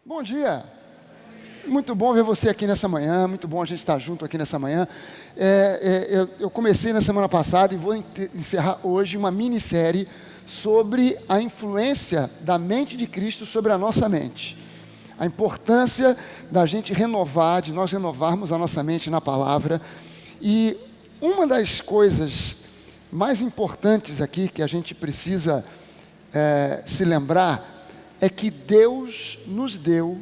Bom dia, muito bom ver você aqui nessa manhã, muito bom a gente estar junto aqui nessa manhã. Eu comecei na semana passada e vou encerrar hoje uma minissérie sobre a influência da mente de Cristo sobre a nossa mente. A importância da gente renovar, de nós renovarmos a nossa mente na palavra. E uma das coisas mais importantes aqui que a gente precisa se lembrar é que Deus nos deu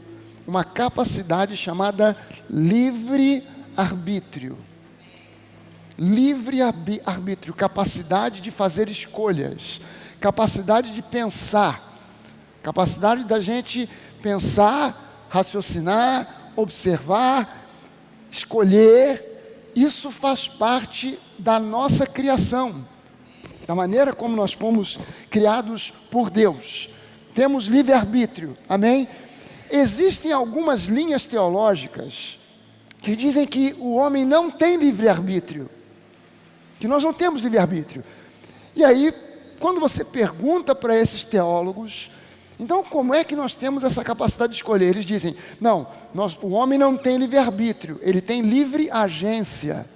uma capacidade chamada livre-arbítrio. Livre-arbítrio, capacidade de fazer escolhas, capacidade de pensar, capacidade da gente pensar, raciocinar, observar, escolher. Isso faz parte da nossa criação, da maneira como nós fomos criados por Deus. Temos livre-arbítrio, amém? Existem algumas linhas teológicas que dizem que o homem não tem livre-arbítrio, que nós não temos livre-arbítrio. E aí, quando você pergunta para esses teólogos, então como é que nós temos essa capacidade de escolher? Eles dizem, não, o homem não tem livre-arbítrio, ele tem livre agência,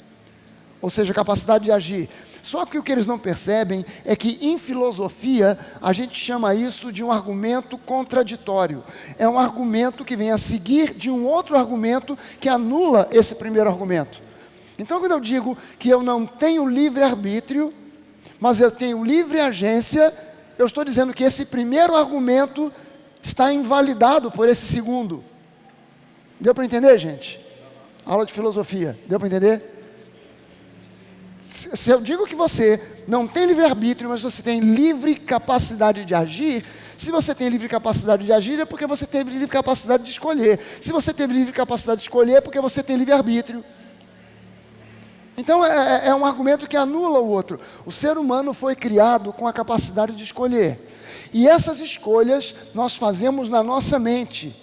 ou seja, capacidade de agir. Só que o que eles não percebem é que em filosofia a gente chama isso de um argumento contraditório. É um argumento que vem a seguir de um outro argumento que anula esse primeiro argumento. Então quando eu digo que eu não tenho livre-arbítrio, mas eu tenho livre agência, eu estou dizendo que esse primeiro argumento está invalidado por esse segundo. Deu para entender, gente? Aula de filosofia, deu para entender? Se eu digo que você não tem livre-arbítrio, mas você tem livre capacidade de agir, se você tem livre capacidade de agir, é porque você teve livre capacidade de escolher. Se você teve livre capacidade de escolher, é porque você tem livre-arbítrio. Então é um argumento que anula o outro. O ser humano foi criado com a capacidade de escolher. E essas escolhas nós fazemos na nossa mente,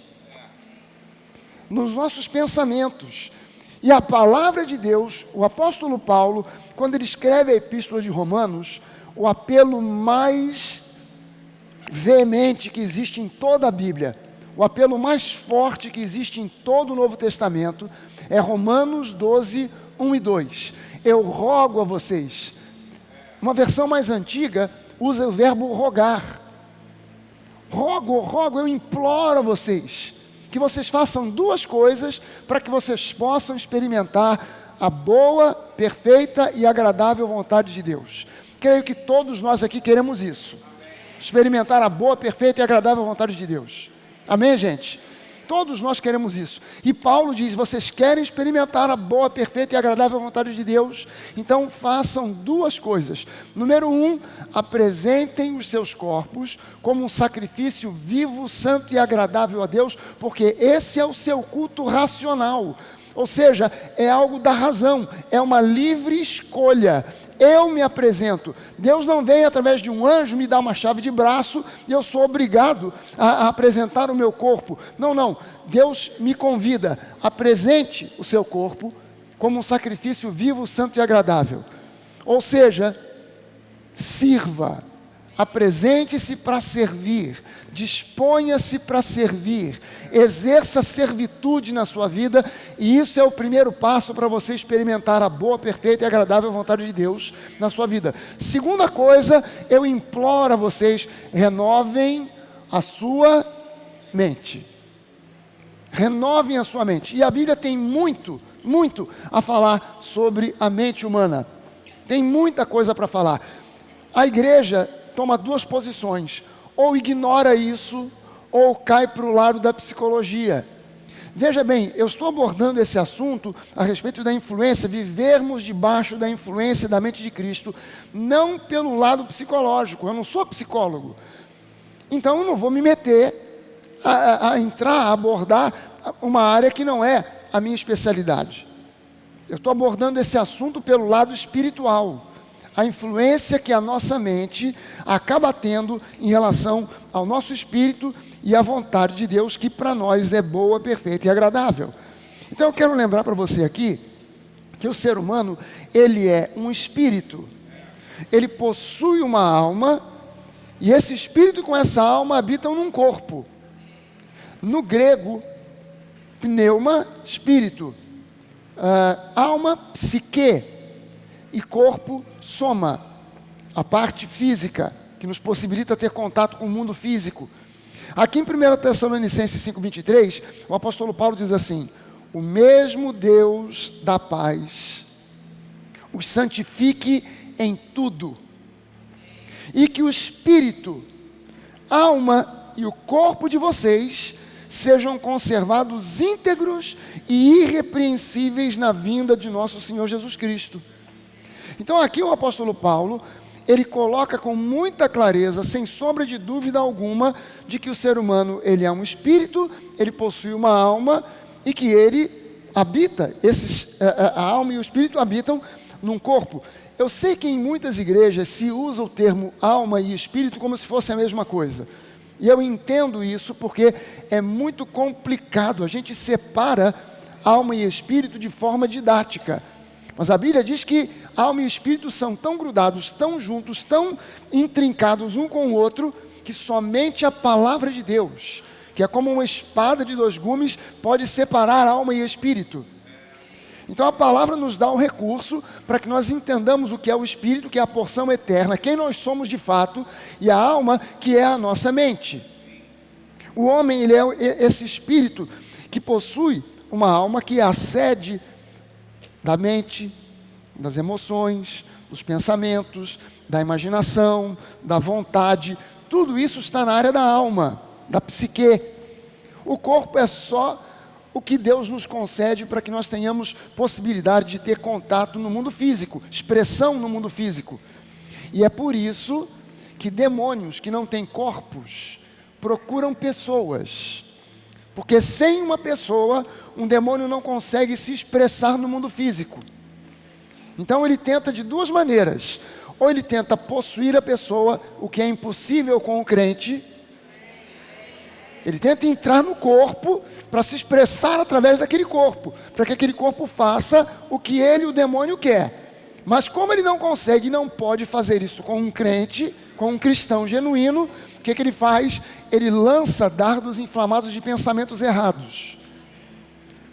nos nossos pensamentos. E a palavra de Deus, o apóstolo Paulo, quando ele escreve a epístola de Romanos, o apelo mais veemente que existe em toda a Bíblia, o apelo mais forte que existe em todo o Novo Testamento, é Romanos 12, 1 e 2. Eu rogo a vocês. Uma versão mais antiga usa o verbo rogar. Rogo, eu imploro a vocês que vocês façam duas coisas para que vocês possam experimentar a boa, perfeita e agradável vontade de Deus. Creio que todos nós aqui queremos isso. Experimentar a boa, perfeita e agradável vontade de Deus. Amém, gente? Todos nós queremos isso. E Paulo diz, vocês querem experimentar a boa, perfeita e agradável vontade de Deus? Então façam duas coisas. Número 1, apresentem os seus corpos como um sacrifício vivo, santo e agradável a Deus, porque esse é o seu culto racional. Ou seja, é algo da razão, é uma livre escolha. Eu me apresento. Deus não vem através de um anjo me dar uma chave de braço e eu sou obrigado a apresentar o meu corpo. Não. Deus me convida. Apresente o seu corpo como um sacrifício vivo, santo e agradável. Ou seja, sirva. Apresente-se para servir. Disponha-se para servir. Exerça servitude na sua vida. E isso é o primeiro passo para você experimentar a boa, perfeita e agradável vontade de Deus na sua vida. Segunda coisa, eu imploro a vocês, renovem a sua mente. Renovem a sua mente. E a Bíblia tem muito a falar sobre a mente humana. Tem muita coisa para falar. A igreja toma duas posições. Ou ignora isso, ou cai para o lado da psicologia. Veja bem, eu estou abordando esse assunto a respeito da influência, vivermos debaixo da influência da mente de Cristo, não pelo lado psicológico. Eu não sou psicólogo. Então eu não vou me meter a entrar, a abordar uma área que não é a minha especialidade. Eu estou abordando esse assunto pelo lado espiritual. A influência que a nossa mente acaba tendo em relação ao nosso espírito e à vontade de Deus, que para nós é boa, perfeita e agradável. Então eu quero lembrar para você aqui, que o ser humano, ele é um espírito. Ele possui uma alma, e esse espírito com essa alma habitam num corpo. No grego, pneuma, espírito, alma, psique, e corpo, soma, a parte física, que nos possibilita ter contato com o mundo físico. Aqui em 1 Tessalonicenses 5,23, o apóstolo Paulo diz assim: o mesmo Deus da paz os santifique em tudo, e que o espírito, alma e o corpo de vocês sejam conservados íntegros e irrepreensíveis na vinda de nosso Senhor Jesus Cristo. Então aqui o apóstolo Paulo, ele coloca com muita clareza, sem sombra de dúvida alguma, de que o ser humano, ele é um espírito, ele possui uma alma, e que ele habita, a alma e o espírito habitam num corpo. Eu sei que em muitas igrejas se usa o termo alma e espírito como se fosse a mesma coisa. E eu entendo isso porque é muito complicado. A gente separa alma e espírito de forma didática. Mas a Bíblia diz que alma e espírito são tão grudados, tão juntos, tão intrincados um com o outro, que somente a palavra de Deus, que é como uma espada de 2 gumes, pode separar alma e espírito. Então a palavra nos dá o recurso para que nós entendamos o que é o espírito, que é a porção eterna, quem nós somos de fato, e a alma, que é a nossa mente. O homem, ele é esse espírito que possui uma alma que é a sede da mente, das emoções, dos pensamentos, da imaginação, da vontade. Tudo isso está na área da alma, da psique. O corpo é só o que Deus nos concede para que nós tenhamos possibilidade de ter contato no mundo físico, expressão no mundo físico. E é por isso que demônios que não têm corpos procuram pessoas. Porque sem uma pessoa, um demônio não consegue se expressar no mundo físico. Então ele tenta de 2 maneiras. Ou ele tenta possuir a pessoa, o que é impossível com o crente. Ele tenta entrar no corpo para se expressar através daquele corpo, para que aquele corpo faça o que ele, o demônio, quer. Mas como ele não consegue e não pode fazer isso com um crente, com um cristão genuíno, o que ele faz? Ele lança dardos inflamados de pensamentos errados,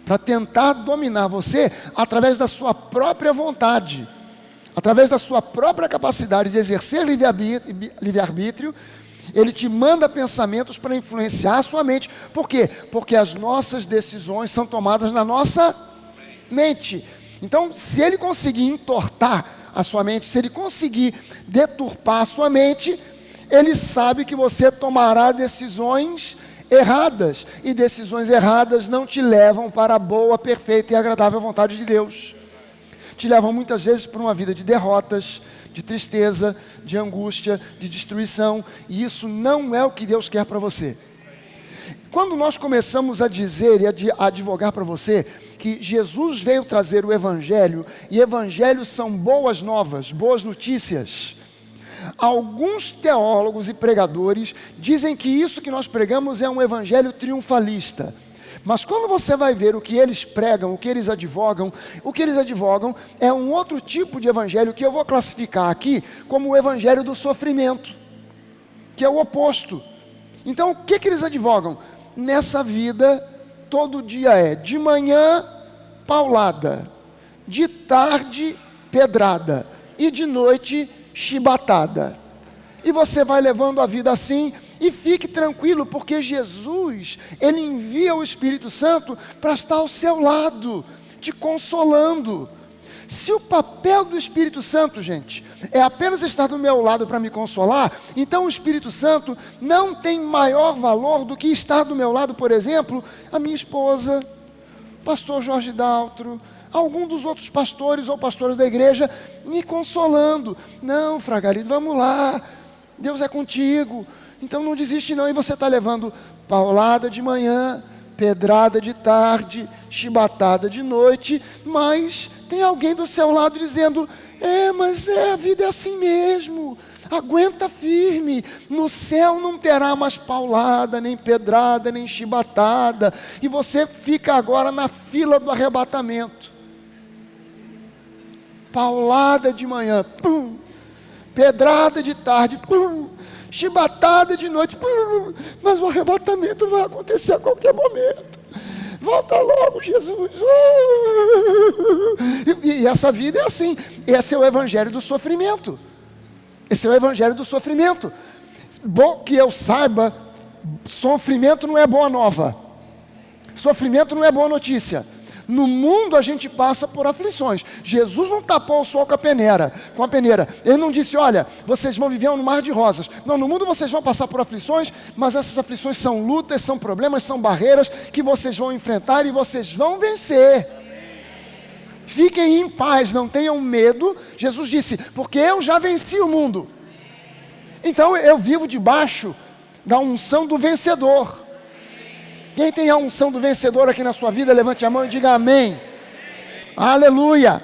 para tentar dominar você através da sua própria vontade, através da sua própria capacidade de exercer livre-arbítrio. Ele te manda pensamentos para influenciar a sua mente. Por quê? Porque as nossas decisões são tomadas na nossa mente. Então, se ele conseguir entortar a sua mente, se ele conseguir deturpar a sua mente, ele sabe que você tomará decisões erradas. E decisões erradas não te levam para a boa, perfeita e agradável vontade de Deus. Te levam muitas vezes para uma vida de derrotas, de tristeza, de angústia, de destruição, e isso não é o que Deus quer para você. Quando nós começamos a dizer e a advogar para você que Jesus veio trazer o Evangelho, e Evangelhos são boas novas, boas notícias, alguns teólogos e pregadores dizem que isso que nós pregamos é um Evangelho triunfalista. Mas quando você vai ver o que eles pregam, o que eles advogam é um outro tipo de evangelho que eu vou classificar aqui como o evangelho do sofrimento, que é o oposto. Então o que eles advogam? Nessa vida, todo dia é de manhã, paulada, de tarde, pedrada, e de noite, chibatada. E você vai levando a vida assim. E fique tranquilo, porque Jesus, Ele envia o Espírito Santo para estar ao seu lado, te consolando. Se o papel do Espírito Santo, gente, é apenas estar do meu lado para me consolar, então o Espírito Santo não tem maior valor do que estar do meu lado, por exemplo, a minha esposa, pastor Jorge Daltro, algum dos outros pastores ou pastores da igreja, me consolando. Não, Fragalido, vamos lá, Deus é contigo. Então não desiste não, e você está levando paulada de manhã, pedrada de tarde, chibatada de noite, mas tem alguém do seu lado dizendo, mas a vida é assim mesmo, aguenta firme, no céu não terá mais paulada, nem pedrada, nem chibatada, e você fica agora na fila do arrebatamento. Paulada de manhã, pum, pedrada de tarde, pum, chibatada de noite, mas o arrebatamento vai acontecer a qualquer momento. Volta logo, Jesus. E essa vida é assim. Esse é o evangelho do sofrimento. Esse é o evangelho do sofrimento. Bom que eu saiba, sofrimento não é boa nova. Sofrimento não é boa notícia. No mundo a gente passa por aflições. Jesus não tapou o sol com a peneira. Ele não disse, olha, vocês vão viver no mar de rosas. Não, no mundo vocês vão passar por aflições, mas essas aflições são lutas, são problemas, são barreiras que vocês vão enfrentar e vocês vão vencer. Fiquem em paz, não tenham medo. Jesus disse, porque eu já venci o mundo. Então eu vivo debaixo da unção do vencedor. Quem tem a unção do vencedor aqui na sua vida, levante a mão e diga amém. Aleluia.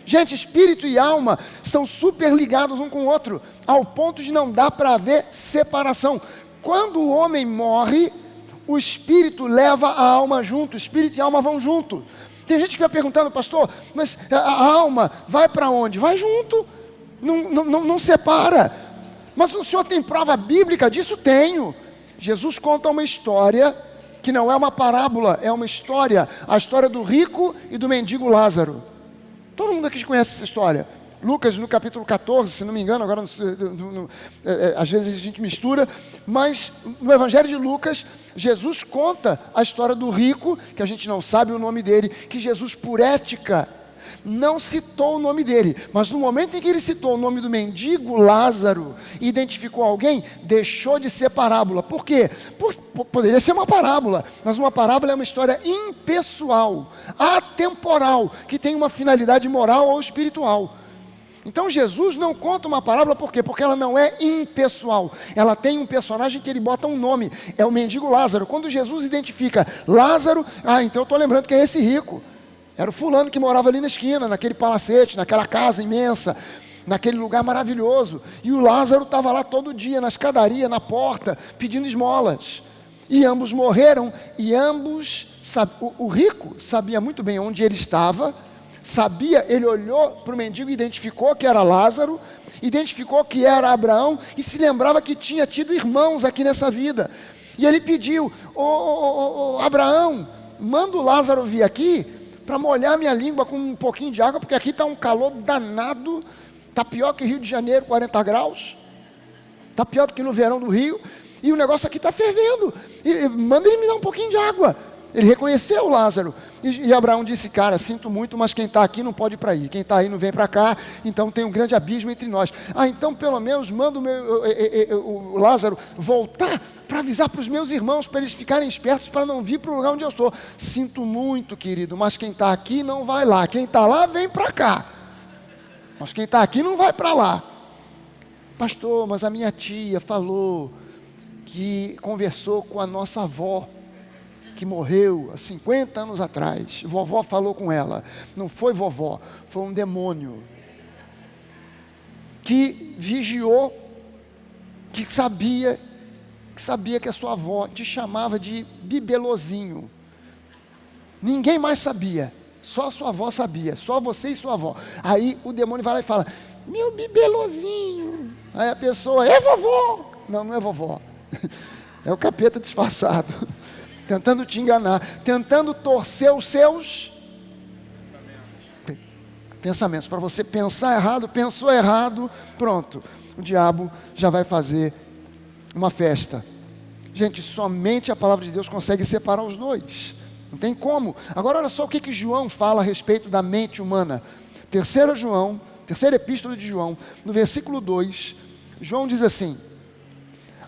Gente, espírito e alma são super ligados um com o outro, ao ponto de não dar para haver separação. Quando o homem morre, o espírito leva a alma junto, espírito e alma vão junto. Tem gente que vai perguntando, pastor, mas a alma vai para onde? Vai junto, não separa. Mas o senhor tem prova bíblica disso? Tenho. Jesus conta uma história que não é uma parábola, é uma história, a história do rico e do mendigo Lázaro. Todo mundo aqui conhece essa história. Lucas no capítulo 14, se não me engano, agora às vezes a gente mistura, mas no evangelho de Lucas, Jesus conta a história do rico, que a gente não sabe o nome dele, que Jesus por ética não citou o nome dele, mas no momento em que ele citou o nome do mendigo Lázaro e identificou alguém, deixou de ser parábola. Por quê? Poderia ser uma parábola, mas uma parábola é uma história impessoal, atemporal, que tem uma finalidade moral ou espiritual. Então Jesus não conta uma parábola, por quê? Porque ela não é impessoal, ela tem um personagem que ele bota um nome, é o mendigo Lázaro. Quando Jesus identifica Lázaro, então eu estou lembrando que é esse rico. Era o fulano que morava ali na esquina, naquele palacete, naquela casa imensa, naquele lugar maravilhoso. E o Lázaro estava lá todo dia, na escadaria, na porta, pedindo esmolas. E ambos morreram, e ambos, o rico sabia muito bem onde ele estava, ele olhou para o mendigo e identificou que era Lázaro, identificou que era Abraão, e se lembrava que tinha tido irmãos aqui nessa vida. E ele pediu, Abraão, manda o Lázaro vir aqui, para molhar minha língua com um pouquinho de água, porque aqui está um calor danado, está pior que Rio de Janeiro, 40 graus, está pior do que no verão do Rio, e o negócio aqui está fervendo, manda ele me dar um pouquinho de água. Ele reconheceu Lázaro, e Abraão disse, cara, sinto muito, mas quem está aqui não pode ir para aí, quem está aí não vem para cá, então tem um grande abismo entre nós. Então pelo menos manda o Lázaro voltar para avisar para os meus irmãos, para eles ficarem espertos, para não vir para o lugar onde eu estou. Sinto muito, querido, mas quem está aqui não vai lá, quem está lá vem para cá, mas quem está aqui não vai para lá. Pastor, mas a minha tia falou que conversou com a nossa avó, que morreu há 50 anos atrás. Vovó falou com ela. Não foi vovó, foi um demônio que vigiou, que sabia que a sua avó te chamava de bibelozinho. Ninguém mais sabia, só a sua avó sabia, só você e sua avó. Aí o demônio vai lá e fala, meu bibelozinho. Aí a pessoa, é vovó. Não é vovó, é o capeta disfarçado, tentando te enganar, tentando torcer os seus pensamentos, para você pensar errado, pensou errado, pronto, o diabo já vai fazer uma festa. Gente, somente a palavra de Deus consegue separar os dois, não tem como. Agora olha só o que João fala a respeito da mente humana. Terceira epístola de João, no versículo 2, João diz assim,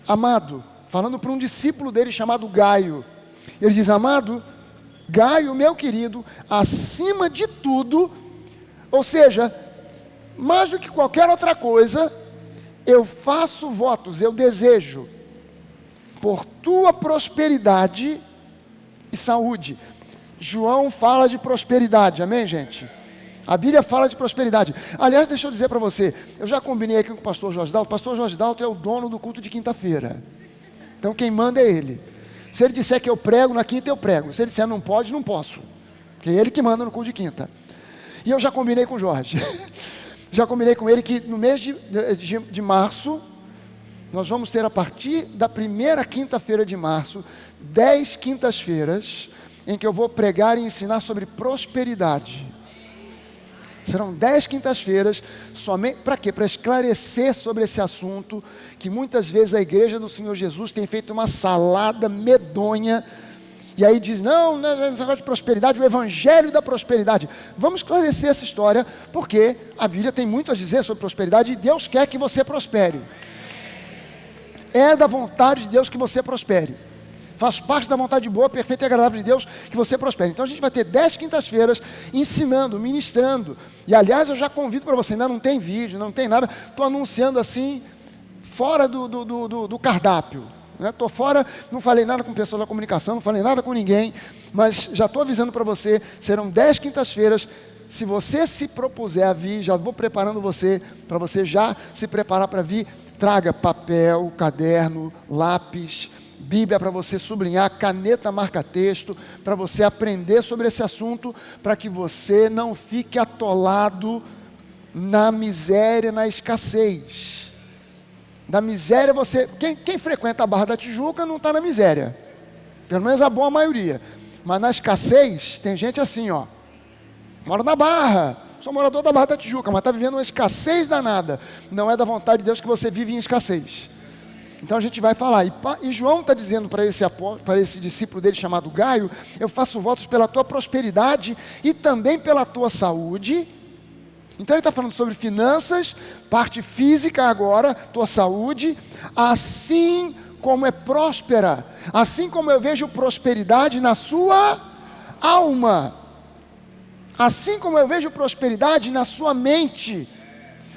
amado, falando para um discípulo dele chamado Gaio, ele diz, amado Gaio, meu querido, acima de tudo, ou seja, mais do que qualquer outra coisa, eu faço votos, eu desejo, por tua prosperidade e saúde. João fala de prosperidade, amém, gente? A Bíblia fala de prosperidade. Aliás, deixa eu dizer para você, eu já combinei aqui com o pastor Jorge Dalto. O pastor Jorge Dalto é o dono do culto de quinta-feira. Então quem manda é ele. Se ele disser que eu prego na quinta, eu prego. Se ele disser não pode, não posso. Porque é ele que manda no culto de quinta. E eu já combinei com o Jorge. Já combinei com ele que no mês de março, nós vamos ter a partir da primeira quinta-feira de março, 10 quintas-feiras, em que eu vou pregar e ensinar sobre prosperidade. Serão 10 quintas-feiras, somente para quê? Para esclarecer sobre esse assunto, que muitas vezes a igreja do Senhor Jesus tem feito uma salada medonha, e aí diz, não é negócio de prosperidade, o evangelho da prosperidade. Vamos esclarecer essa história, porque a Bíblia tem muito a dizer sobre prosperidade, e Deus quer que você prospere. É da vontade de Deus que você prospere. Faz parte da vontade boa, perfeita e agradável de Deus que você prospere. Então a gente vai ter 10 quintas-feiras ensinando, ministrando. E aliás, eu já convido para você, ainda não tem vídeo, não tem nada. Estou anunciando assim, fora do cardápio. Estou fora, não falei nada com pessoas da comunicação, não falei nada com ninguém. Mas já estou avisando para você, serão 10 quintas-feiras. Se você se propuser a vir, já vou preparando você, para você já se preparar para vir. Traga papel, caderno, lápis, Bíblia para você sublinhar, caneta marca-texto, para você aprender sobre esse assunto, para que você não fique atolado na miséria, na escassez. Da miséria você... Quem frequenta a Barra da Tijuca não está na miséria. Pelo menos a boa maioria. Mas na escassez, tem gente assim, ó. Mora na Barra, sou morador da Barra da Tijuca, mas está vivendo uma escassez danada. Não é da vontade de Deus que você vive em escassez. Então a gente vai falar, e João está dizendo para esse discípulo dele chamado Gaio, eu faço votos pela tua prosperidade e também pela tua saúde. Então ele está falando sobre finanças, parte física agora, tua saúde, assim como é próspera, assim como eu vejo prosperidade na sua alma, assim como eu vejo prosperidade na sua mente,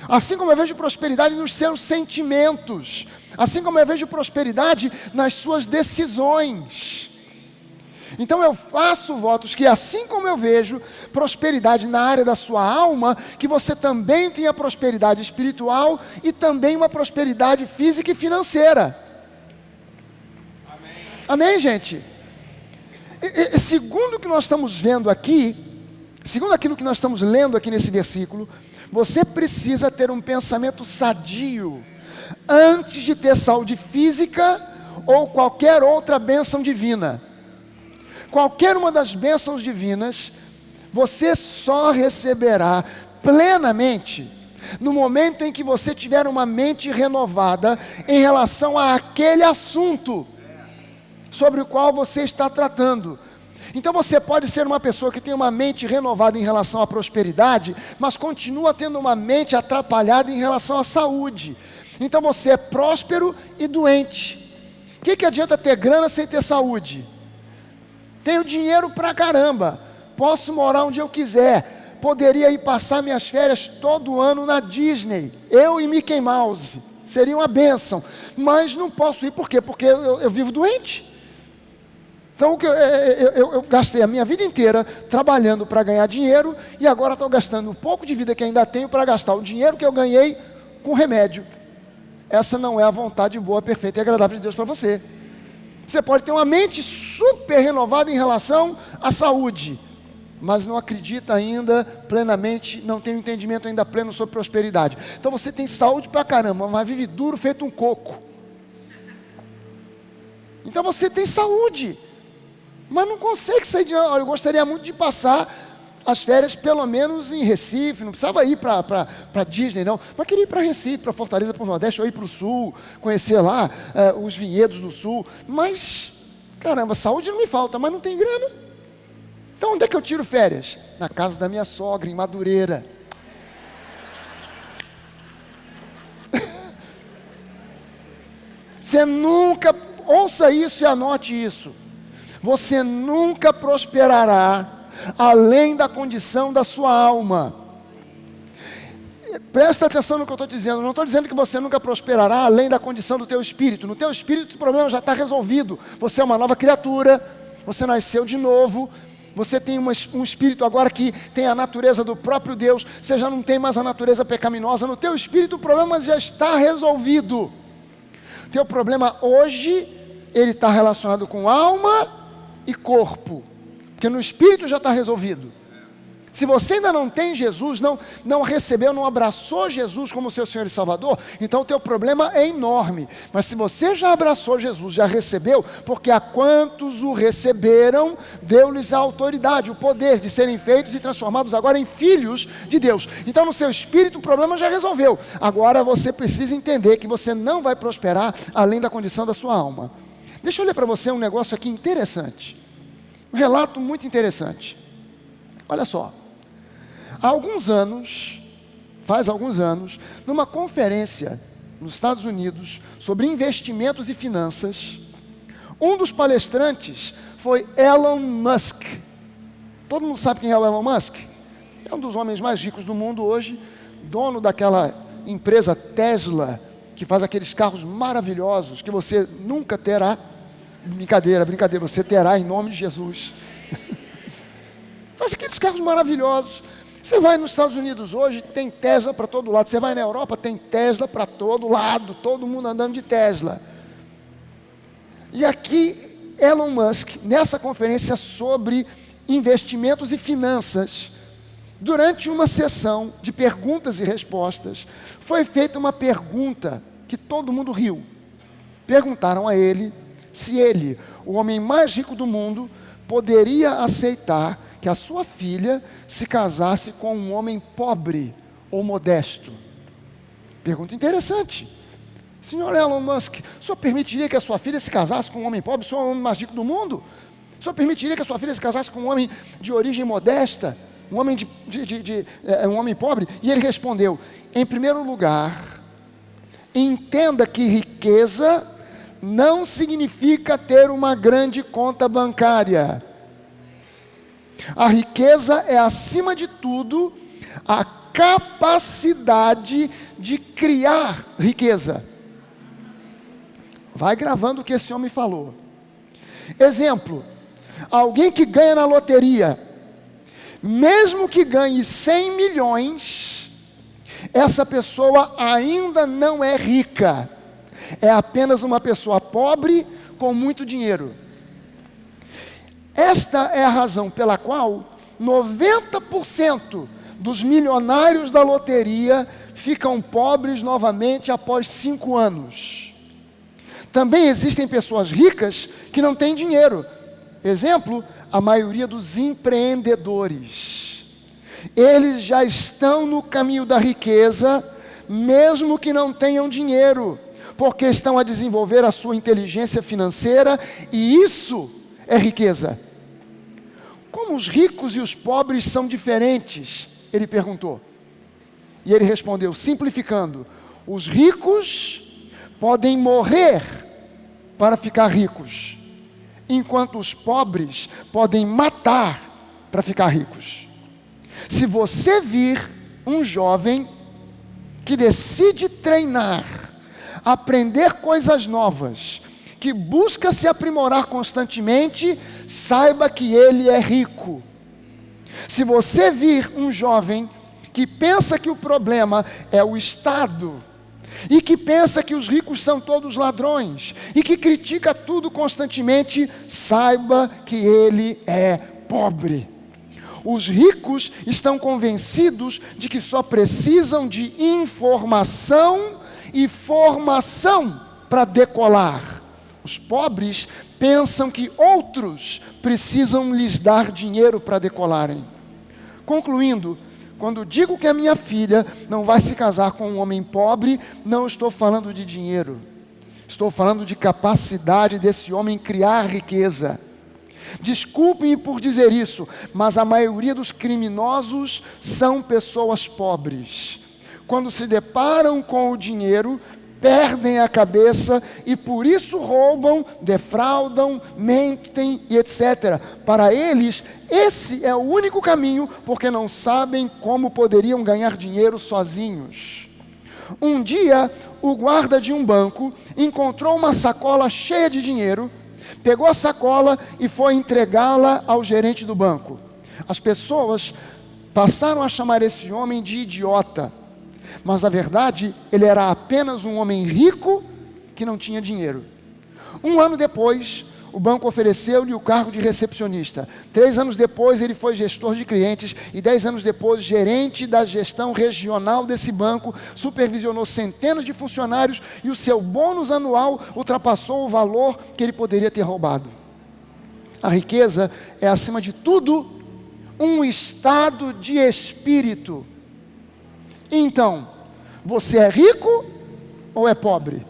assim como eu vejo prosperidade nos seus sentimentos, assim como eu vejo prosperidade nas suas decisões. Então eu faço votos que assim como eu vejo prosperidade na área da sua alma, que você também tenha prosperidade espiritual e também uma prosperidade física e financeira. Amém, gente? E segundo o que nós estamos vendo aqui, segundo aquilo que nós estamos lendo aqui nesse versículo, você precisa ter um pensamento sadio antes de ter saúde física ou qualquer outra bênção divina. Qualquer uma das bênçãos divinas, você só receberá plenamente no momento em que você tiver uma mente renovada em relação àquele assunto sobre o qual você está tratando. Então você pode ser uma pessoa que tem uma mente renovada em relação à prosperidade, mas continua tendo uma mente atrapalhada em relação à saúde. Então você é próspero e doente. O que adianta ter grana sem ter saúde? Tenho dinheiro pra caramba, posso morar onde eu quiser, poderia ir passar minhas férias todo ano na Disney, eu e Mickey Mouse, seria uma bênção, mas não posso ir, por quê? Porque eu vivo doente. Então eu gastei a minha vida inteira trabalhando para ganhar dinheiro, e agora estou gastando um pouco de vida que ainda tenho para gastar o dinheiro que eu ganhei com remédio. Essa não é a vontade boa, perfeita e agradável de Deus para você. Você pode ter uma mente super renovada em relação à saúde, mas não acredita ainda plenamente, não tem um entendimento ainda pleno sobre prosperidade. Então você tem saúde pra caramba, mas vive duro feito um coco. Então você tem saúde, mas não consegue sair de... Olha, eu gostaria muito de passar as férias pelo menos em Recife, não precisava ir para Disney não, mas queria ir para Recife, para Fortaleza, para o Nordeste, ou ir para o Sul, conhecer lá os vinhedos do Sul, mas, caramba, saúde não me falta, mas não tem grana. Então onde é que eu tiro férias? Na casa da minha sogra, em Madureira. Você nunca, ouça isso e anote isso, você nunca prosperará além da condição da sua alma. Presta atenção no que eu estou dizendo. Não estou dizendo que você nunca prosperará além da condição do teu espírito. No teu espírito o problema já está resolvido. Você é uma nova criatura, você nasceu de novo, você tem um espírito agora que tem a natureza do próprio Deus, você já não tem mais a natureza pecaminosa. No teu espírito o problema já está resolvido. O teu problema hoje, ele está relacionado com alma e corpo, porque no espírito já está resolvido. Se você ainda não tem Jesus, não recebeu, não abraçou Jesus como seu Senhor e Salvador, então o teu problema é enorme. Mas se você já abraçou Jesus, já recebeu, porque a quantos o receberam, deu-lhes a autoridade, o poder de serem feitos e transformados agora em filhos de Deus. Então no seu espírito o problema já resolveu. Agora você precisa entender que você não vai prosperar além da condição da sua alma. Deixa eu ler para você um negócio aqui interessante. Um relato muito interessante. Olha só. Faz alguns anos, numa conferência nos Estados Unidos sobre investimentos e finanças, um dos palestrantes foi Elon Musk. Todo mundo sabe quem é o Elon Musk? É um dos homens mais ricos do mundo hoje, dono daquela empresa Tesla, que faz aqueles carros maravilhosos que você nunca terá. Brincadeira, você terá em nome de Jesus. Faz aqueles carros maravilhosos. Você vai nos Estados Unidos hoje, tem Tesla para todo lado. Você vai na Europa, tem Tesla para todo lado. Todo mundo andando de Tesla. E aqui, Elon Musk, nessa conferência sobre investimentos e finanças, durante uma sessão de perguntas e respostas, foi feita uma pergunta que todo mundo riu. Perguntaram a ele se ele, o homem mais rico do mundo, poderia aceitar que a sua filha se casasse com um homem pobre ou modesto. Pergunta interessante. Senhor Elon Musk, o senhor permitiria que a sua filha se casasse com um homem pobre? O senhor é o homem mais rico do mundo? O senhor permitiria que a sua filha se casasse com um homem de origem modesta? Um homem, um homem pobre? E ele respondeu, em primeiro lugar, entenda que riqueza não significa ter uma grande conta bancária. A riqueza é, acima de tudo, a capacidade de criar riqueza. Vai gravando o que esse homem falou. Exemplo, alguém que ganha na loteria, mesmo que ganhe 100 milhões, essa pessoa ainda não é rica. É apenas uma pessoa pobre com muito dinheiro. Esta é a razão pela qual 90% dos milionários da loteria ficam pobres novamente após 5 anos. Também existem pessoas ricas que não têm dinheiro. Exemplo, a maioria dos empreendedores. Eles já estão no caminho da riqueza, mesmo que não tenham dinheiro, porque estão a desenvolver a sua inteligência financeira, e isso é riqueza. Como os ricos e os pobres são diferentes? Ele perguntou. E ele respondeu, simplificando, os ricos podem morrer para ficar ricos, enquanto os pobres podem matar para ficar ricos. Se você vir um jovem que decide treinar, aprender coisas novas, que busca se aprimorar constantemente, saiba que ele é rico. Se você vir um jovem que pensa que o problema é o Estado, e que pensa que os ricos são todos ladrões, e que critica tudo constantemente, saiba que ele é pobre. Os ricos estão convencidos de que só precisam de informação e formação para decolar. Os pobres pensam que outros precisam lhes dar dinheiro para decolarem. Concluindo, quando digo que a minha filha não vai se casar com um homem pobre, não estou falando de dinheiro. Estou falando de capacidade desse homem criar riqueza. Desculpem-me por dizer isso, mas a maioria dos criminosos são pessoas pobres. Quando se deparam com o dinheiro, perdem a cabeça e por isso roubam, defraudam, mentem e etc. Para eles, esse é o único caminho, porque não sabem como poderiam ganhar dinheiro sozinhos. Um dia, o guarda de um banco encontrou uma sacola cheia de dinheiro, pegou a sacola e foi entregá-la ao gerente do banco. As pessoas passaram a chamar esse homem de idiota, mas na verdade ele era apenas um homem rico que não tinha dinheiro. Um ano depois, o banco ofereceu-lhe o cargo de recepcionista. 3 anos depois, ele foi gestor de clientes e 10 anos depois, gerente da gestão regional desse banco, supervisionou centenas de funcionários e o seu bônus anual ultrapassou o valor que ele poderia ter roubado. A riqueza é, acima de tudo, um estado de espírito. Então, você é rico ou é pobre?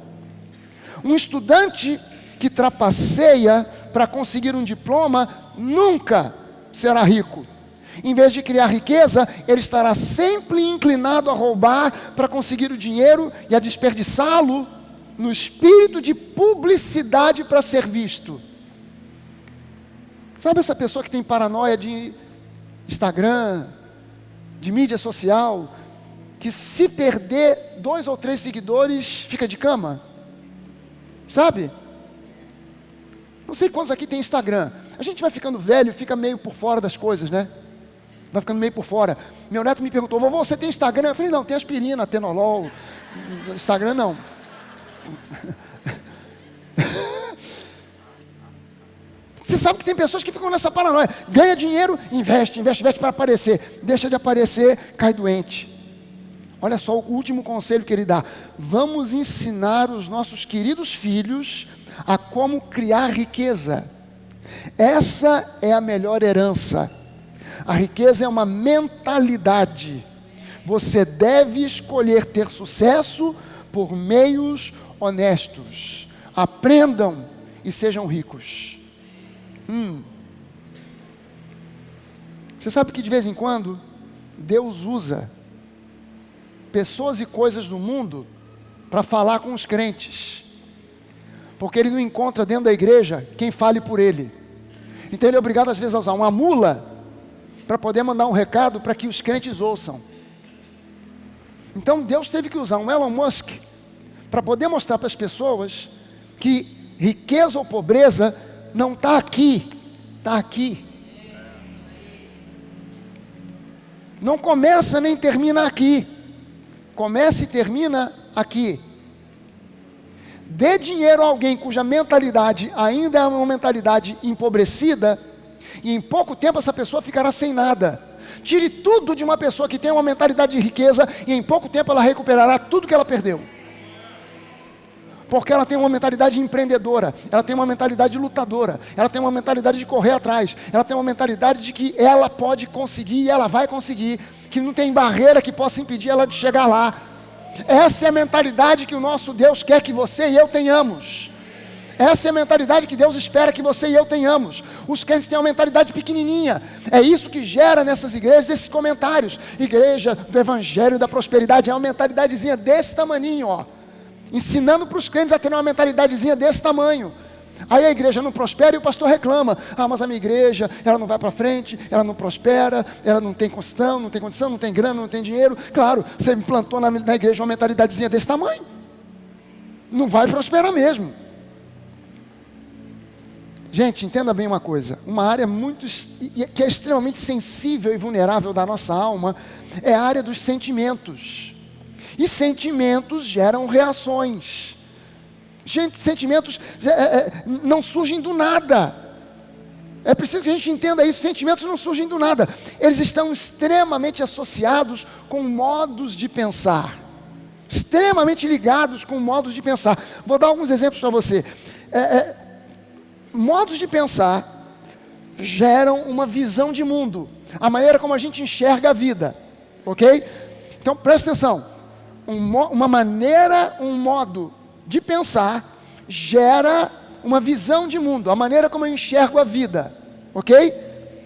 Um estudante que trapaceia para conseguir um diploma nunca será rico. Em vez de criar riqueza, ele estará sempre inclinado a roubar para conseguir o dinheiro e a desperdiçá-lo no espírito de publicidade para ser visto. Sabe essa pessoa que tem paranoia de Instagram, de mídia social, que se perder 2 ou 3 seguidores, fica de cama? Sabe? Não sei quantos aqui tem Instagram. A gente vai ficando velho, fica meio por fora das coisas, né? Vai ficando meio por fora. Meu neto me perguntou: vovô, você tem Instagram? Eu falei: não, tem aspirina, Tenolol. Instagram não. Você sabe que tem pessoas que ficam nessa paranoia. Ganha dinheiro, investe para aparecer. Deixa de aparecer, cai doente. Olha só o último conselho que ele dá. Vamos ensinar os nossos queridos filhos a como criar riqueza. Essa é a melhor herança. A riqueza é uma mentalidade. Você deve escolher ter sucesso por meios honestos. Aprendam e sejam ricos. Você sabe que de vez em quando Deus usa pessoas e coisas do mundo para falar com os crentes, porque Ele não encontra dentro da igreja quem fale por Ele. Então Ele é obrigado às vezes a usar uma mula para poder mandar um recado para que os crentes ouçam. Então Deus teve que usar um Elon Musk para poder mostrar para as pessoas que riqueza ou pobreza não está aqui, está aqui. Não começa nem termina aqui. Começa e termina aqui. Dê dinheiro a alguém cuja mentalidade ainda é uma mentalidade empobrecida, e em pouco tempo essa pessoa ficará sem nada. Tire tudo de uma pessoa que tem uma mentalidade de riqueza, e em pouco tempo ela recuperará tudo que ela perdeu. Porque ela tem uma mentalidade empreendedora, ela tem uma mentalidade lutadora, ela tem uma mentalidade de correr atrás, ela tem uma mentalidade de que ela pode conseguir e ela vai conseguir, que não tem barreira que possa impedir ela de chegar lá. Essa é a mentalidade que o nosso Deus quer que você e eu tenhamos. Essa é a mentalidade que Deus espera que você e eu tenhamos. Os crentes têm uma mentalidade pequenininha. É isso que gera nessas igrejas esses comentários. Igreja do Evangelho da Prosperidade é uma mentalidadezinha desse tamaninho, ó. Ensinando para os crentes a ter uma mentalidadezinha desse tamanho. Aí a igreja não prospera e o pastor reclama: ah, mas a minha igreja, ela não vai para frente, ela não prospera, ela não tem condição, não tem grana, não tem dinheiro. Claro, você implantou na igreja uma mentalidadezinha desse tamanho, não vai prosperar mesmo. Gente, entenda bem uma coisa. Uma área que é extremamente sensível e vulnerável da nossa alma é a área dos sentimentos. E sentimentos geram reações. Gente, sentimentos não surgem do nada. É preciso que a gente entenda isso. Sentimentos não surgem do nada. Eles estão extremamente associados com modos de pensar. Extremamente ligados com modos de pensar. Vou dar alguns exemplos para você. Modos de pensar geram uma visão de mundo. A maneira como a gente enxerga a vida. Ok? Então, presta atenção. Uma maneira, um modo de pensar gera uma visão de mundo, a maneira como eu enxergo a vida, ok?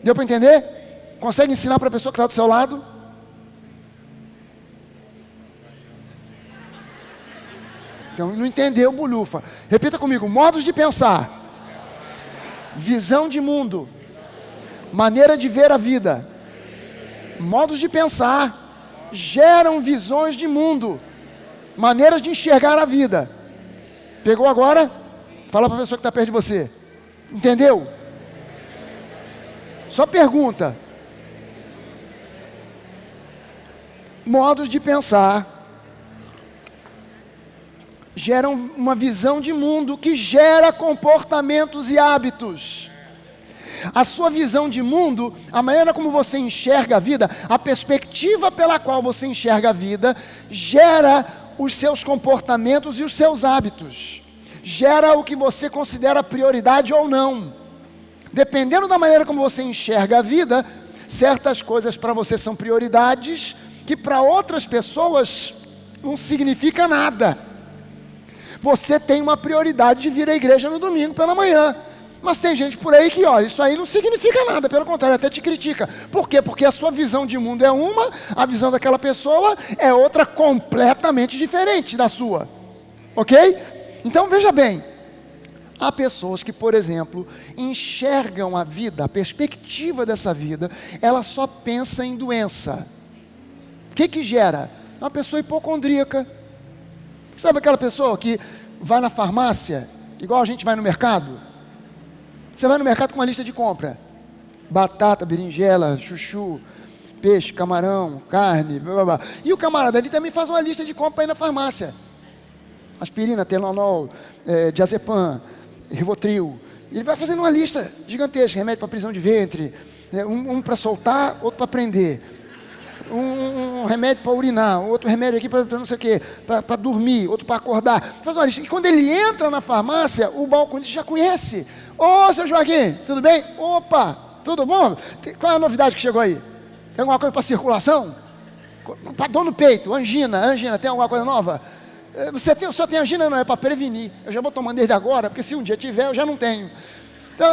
Deu para entender? Consegue ensinar para a pessoa que está do seu lado? Então não entendeu, bulufa. Repita comigo: modos de pensar, visão de mundo, maneira de ver a vida. Modos de pensar geram visões de mundo, maneiras de enxergar a vida. Pegou agora? Fala para a pessoa que está perto de você. Entendeu? Só pergunta. Modos de pensar geram uma visão de mundo que gera comportamentos e hábitos. A sua visão de mundo, a maneira como você enxerga a vida, a perspectiva pela qual você enxerga a vida, gera os seus comportamentos e os seus hábitos. Gera o que você considera prioridade ou não. Dependendo da maneira como você enxerga a vida, certas coisas para você são prioridades, que para outras pessoas não significa nada. Você tem uma prioridade de vir à igreja no domingo pela manhã. Mas tem gente por aí que, olha, isso aí não significa nada, pelo contrário, até te critica. Por quê? Porque a sua visão de mundo é uma, a visão daquela pessoa é outra completamente diferente da sua. Ok? Então veja bem, há pessoas que, por exemplo, enxergam a vida, a perspectiva dessa vida, ela só pensa em doença. O que gera? Uma pessoa hipocondríaca. Sabe aquela pessoa que vai na farmácia, igual a gente vai no mercado? Você vai no mercado com uma lista de compra. Batata, berinjela, chuchu, peixe, camarão, carne, blá, blá, blá. E o camarada ali também faz uma lista de compra para ir na farmácia. Aspirina, Telenol, diazepam, Rivotril. Ele vai fazendo uma lista gigantesca. Remédio para prisão de ventre, um para soltar, outro para prender. Um remédio para urinar, outro remédio aqui para não sei o quê, para dormir, outro para acordar. Faz uma lista. E quando ele entra na farmácia, o balconista já conhece. Ô, seu Joaquim, tudo bem? Opa, tudo bom? Qual é a novidade que chegou aí? Tem alguma coisa para circulação? Para dor no peito, angina, tem alguma coisa nova? Só tem angina? Não, é para prevenir. Eu já vou tomando desde agora, porque se um dia tiver, eu já não tenho. Então,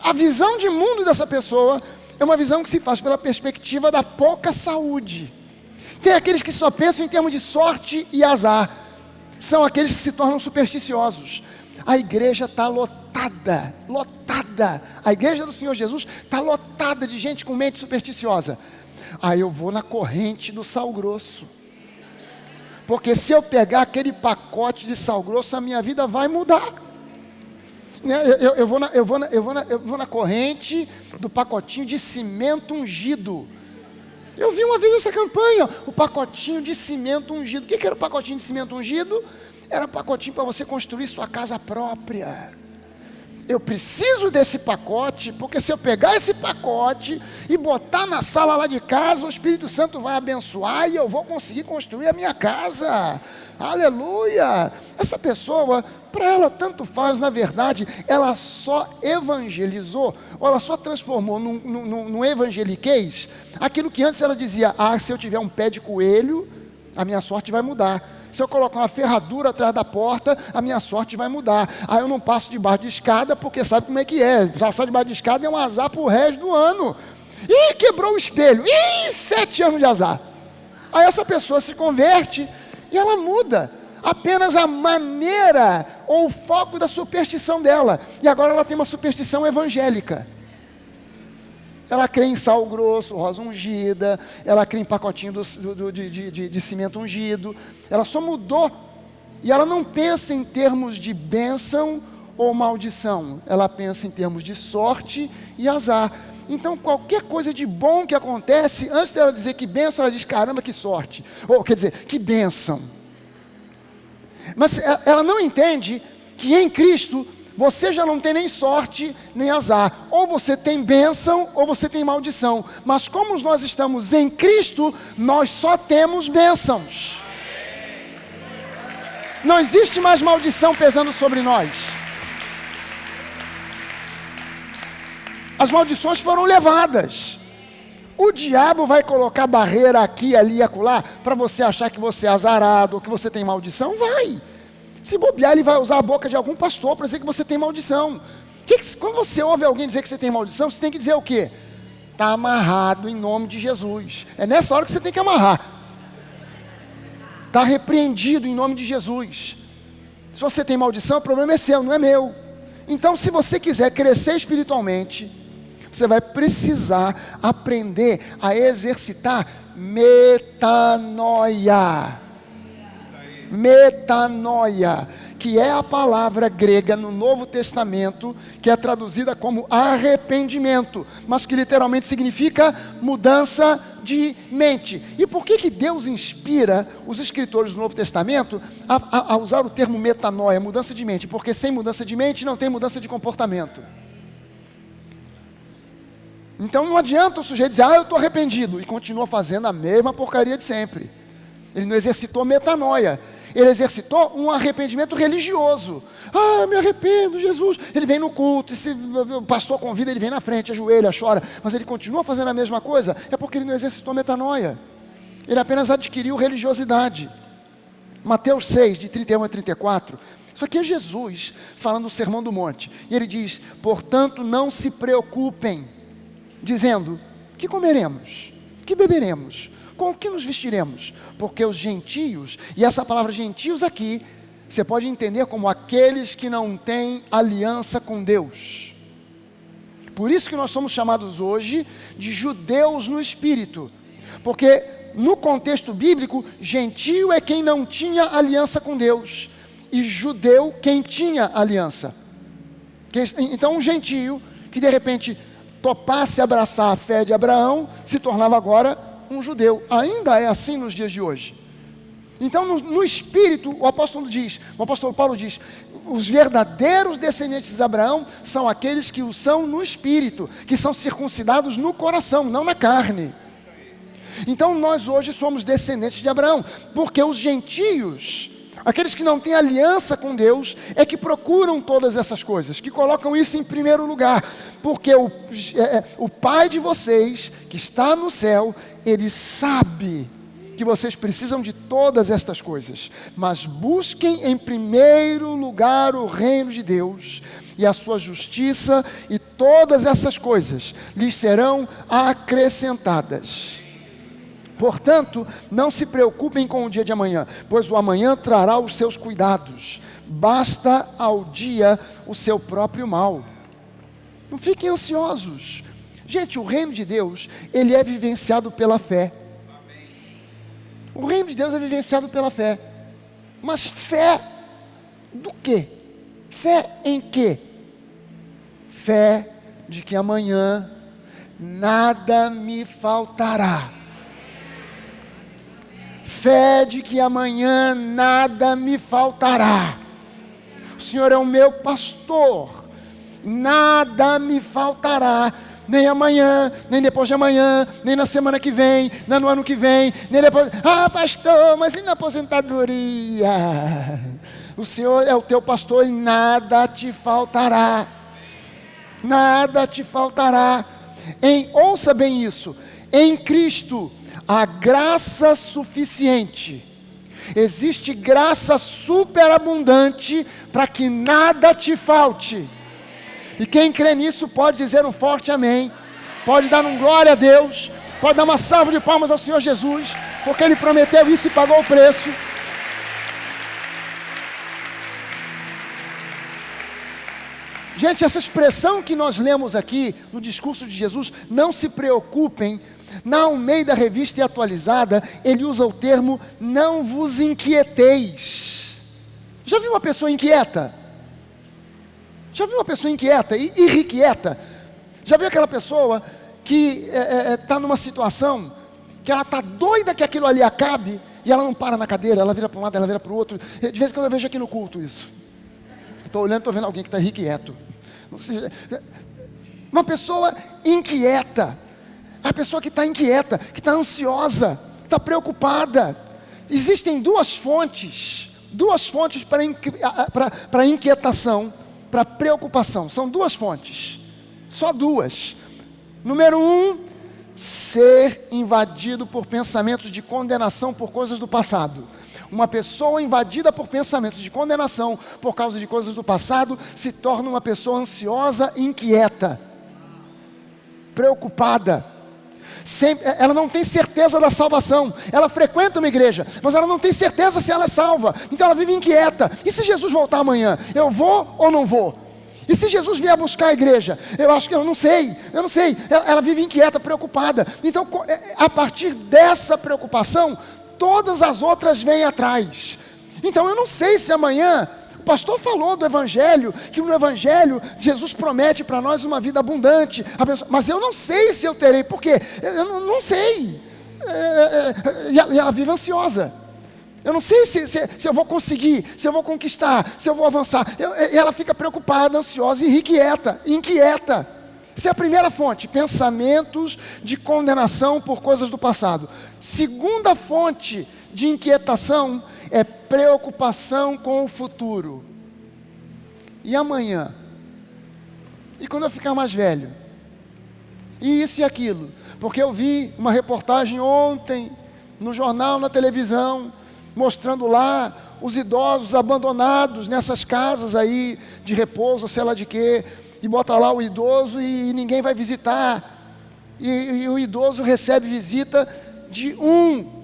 a visão de mundo dessa pessoa é uma visão que se faz pela perspectiva da pouca saúde. Tem aqueles que só pensam em termos de sorte e azar. São aqueles que se tornam supersticiosos. A igreja está lotada. A igreja do Senhor Jesus está lotada de gente com mente supersticiosa. Aí eu vou na corrente do sal grosso. Porque se eu pegar aquele pacote de sal grosso, a minha vida vai mudar. Eu vou na corrente do pacotinho de cimento ungido. Eu vi uma vez essa campanha, o pacotinho de cimento ungido. O que era o pacotinho de cimento ungido? Era um pacotinho para você construir sua casa própria. Eu preciso desse pacote, porque se eu pegar esse pacote e botar na sala lá de casa, o Espírito Santo vai abençoar e eu vou conseguir construir a minha casa. Aleluia! Essa pessoa, para ela tanto faz, na verdade, ela só evangelizou, ou ela só transformou num evangeliquez, aquilo que antes ela dizia, se eu tiver um pé de coelho, a minha sorte vai mudar. Se eu colocar uma ferradura atrás da porta, a minha sorte vai mudar. Aí eu não passo debaixo de escada, porque sabe como é que é. Passar debaixo de escada é um azar pro resto do ano. Ih, quebrou o espelho. Ih, 7 anos de azar. Aí essa pessoa se converte e ela muda apenas a maneira ou o foco da superstição dela. E agora ela tem uma superstição evangélica. Ela crê em sal grosso, rosa ungida, ela crê em pacotinho de cimento ungido. Ela só mudou. E ela não pensa em termos de bênção ou maldição. Ela pensa em termos de sorte e azar. Então, qualquer coisa de bom que acontece, antes dela dizer que bênção, ela diz, caramba, que sorte. Ou, quer dizer, que bênção. Mas ela não entende que em Cristo você já não tem nem sorte, nem azar. Ou você tem bênção, ou você tem maldição. Mas como nós estamos em Cristo, nós só temos bênçãos. Não existe mais maldição pesando sobre nós. As maldições foram levadas. O diabo vai colocar barreira aqui, ali e acolá, para você achar que você é azarado, ou que você tem maldição? Vai. Se bobear, ele vai usar a boca de algum pastor para dizer que você tem maldição. Quando você ouve alguém dizer que você tem maldição, você tem que dizer o quê? Está amarrado em nome de Jesus. É nessa hora que você tem que amarrar. Está repreendido em nome de Jesus. Se você tem maldição, o problema é seu, não é meu. Então, se você quiser crescer espiritualmente, você vai precisar aprender a exercitar metanoia. Metanoia, que é a palavra grega no Novo Testamento, que é traduzida como arrependimento, mas que literalmente significa mudança de mente. E por que Deus inspira os escritores do Novo Testamento a usar o termo metanoia, mudança de mente? Porque sem mudança de mente não tem mudança de comportamento. Então não adianta o sujeito dizer, eu estou arrependido, e continua fazendo a mesma porcaria de sempre. Ele não exercitou metanoia. Ele exercitou um arrependimento religioso. Me arrependo, Jesus. Ele vem no culto, e se o pastor convida, ele vem na frente, ajoelha, chora. Mas ele continua fazendo a mesma coisa, é porque ele não exercitou metanoia. Ele apenas adquiriu religiosidade. Mateus 6, de 31 a 34. Isso aqui é Jesus falando do Sermão do Monte. E ele diz, portanto não se preocupem, dizendo, que comeremos? Que beberemos? Com o que nos vestiremos? Porque os gentios, e essa palavra gentios aqui, você pode entender como aqueles que não têm aliança com Deus. Por isso que nós somos chamados hoje de judeus no espírito. Porque no contexto bíblico, gentio é quem não tinha aliança com Deus. E judeu quem tinha aliança. Então um gentio que de repente topasse abraçar a fé de Abraão, se tornava agora um judeu. Ainda é assim nos dias de hoje. Então no espírito, o apóstolo Paulo diz, os verdadeiros descendentes de Abraão são aqueles que o são no espírito, que são circuncidados no coração, não na carne. Então nós hoje somos descendentes de Abraão, porque os gentios, aqueles que não têm aliança com Deus, é que procuram todas essas coisas, que colocam isso em primeiro lugar, porque o Pai de vocês, que está no céu, Ele sabe que vocês precisam de todas estas coisas, mas busquem em primeiro lugar o reino de Deus e a sua justiça, e todas essas coisas lhes serão acrescentadas. Portanto, não se preocupem com o dia de amanhã, pois o amanhã trará os seus cuidados. Basta ao dia o seu próprio mal. Não fiquem ansiosos. Gente, o reino de Deus, ele é vivenciado pela fé. O reino de Deus é vivenciado pela fé. Mas fé do quê? Fé em quê? Fé de que amanhã nada me faltará. Fé de que amanhã nada me faltará. O Senhor é o meu pastor, nada me faltará, nem amanhã, nem depois de amanhã, nem na semana que vem, nem no ano que vem, nem depois. Pastor, mas e na aposentadoria? O Senhor é o teu pastor e nada te faltará. Nada te faltará. Ouça bem isso, em Cristo a graça suficiente. Existe graça superabundante para que nada te falte. E quem crê nisso pode dizer um forte amém. Pode dar um glória a Deus. Pode dar uma salva de palmas ao Senhor Jesus, porque Ele prometeu isso e pagou o preço. Gente, essa expressão que nós lemos aqui no discurso de Jesus, não se preocupem, na Almeida Revista e Atualizada, ele usa o termo não vos inquieteis. Já viu uma pessoa inquieta? Já viu uma pessoa inquieta e irrequieta? Já viu aquela pessoa que está numa situação que ela está doida que aquilo ali acabe e ela não para na cadeira, ela vira para um lado, ela vira para o outro. De vez em quando eu vejo aqui no culto isso. Estou olhando, estou vendo alguém que está irrequieto. Uma pessoa inquieta. A pessoa que está inquieta, que está ansiosa, que está preocupada. Existem duas fontes para inquietação, para preocupação. São duas fontes, só duas. Número 1, ser invadido por pensamentos de condenação por coisas do passado. Uma pessoa invadida por pensamentos de condenação por causa de coisas do passado se torna uma pessoa ansiosa e inquieta, preocupada. Ela não tem certeza da salvação. Ela frequenta uma igreja, mas ela não tem certeza se ela é salva. Então ela vive inquieta. E se Jesus voltar amanhã? Eu vou ou não vou? E se Jesus vier buscar a igreja? Eu não sei. Ela vive inquieta, preocupada. Então, a partir dessa preocupação, todas as outras vêm atrás. Então eu não sei se amanhã O pastor falou do Evangelho, que no Evangelho Jesus promete para nós uma vida abundante, mas eu não sei se eu terei, por quê? Eu não sei. E ela vive ansiosa. Eu não sei se eu vou conseguir, se eu vou conquistar, se eu vou avançar. E ela fica preocupada, ansiosa e inquieta. Essa é a primeira fonte, pensamentos de condenação por coisas do passado. Segunda fonte de inquietação é preocupação com o futuro. E amanhã? E quando eu ficar mais velho? E isso e aquilo? Porque eu vi uma reportagem ontem, no jornal, na televisão, mostrando lá os idosos abandonados nessas casas aí de repouso, sei lá de quê, e bota lá o idoso e ninguém vai visitar, e o idoso recebe visita de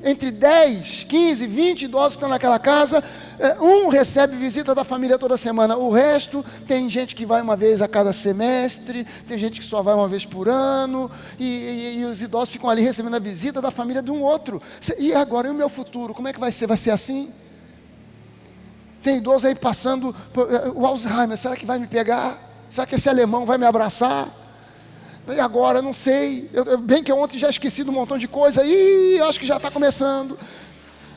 entre 10, 15, 20 idosos que estão naquela casa, recebe visita da família toda semana, o resto tem gente que vai uma vez a cada semestre, tem gente que só vai uma vez por ano, e os idosos ficam ali recebendo a visita da família de um outro. E agora, e o meu futuro, como é que vai ser? Vai ser assim? Tem idoso aí passando o Alzheimer, será que vai me pegar? Será que esse alemão vai me abraçar? E agora, não sei, bem que eu ontem já esqueci de um montão de coisa, acho que já está começando.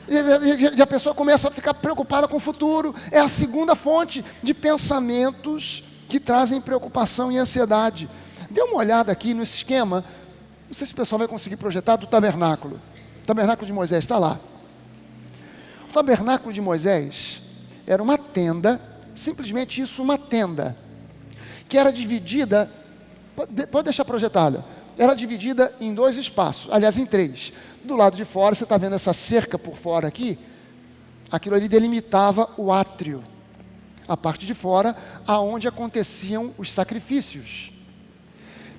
E a pessoa começa a ficar preocupada com o futuro. É a segunda fonte de pensamentos que trazem preocupação e ansiedade. Dê uma olhada aqui no esquema, não sei se o pessoal vai conseguir projetar, do tabernáculo. O tabernáculo de Moisés está lá. O tabernáculo de Moisés era uma tenda, simplesmente isso, uma tenda, que era dividida, pode deixar projetada, era dividida em 2 espaços, aliás em 3. Do lado de fora, você está vendo essa cerca por fora aqui, aquilo ali delimitava o átrio, a parte de fora, aonde aconteciam os sacrifícios.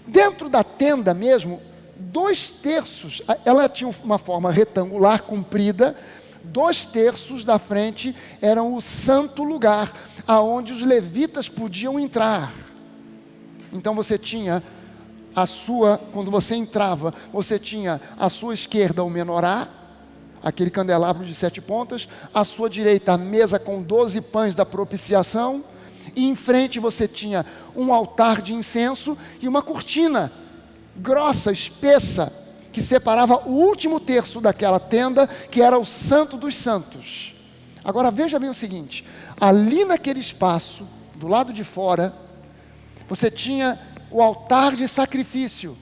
Dentro da tenda mesmo, 2/3, ela tinha uma forma retangular, comprida, 2/3 da frente eram o santo lugar, aonde os levitas podiam entrar. Então você tinha quando você entrava, você tinha à sua esquerda o menorá, aquele candelabro de 7 pontas, à sua direita a mesa com 12 pães da propiciação, e em frente você tinha um altar de incenso e uma cortina grossa, espessa, que separava o último terço daquela tenda, que era o Santo dos Santos. Agora veja bem o seguinte, ali naquele espaço, do lado de fora, você tinha o altar de sacrifício.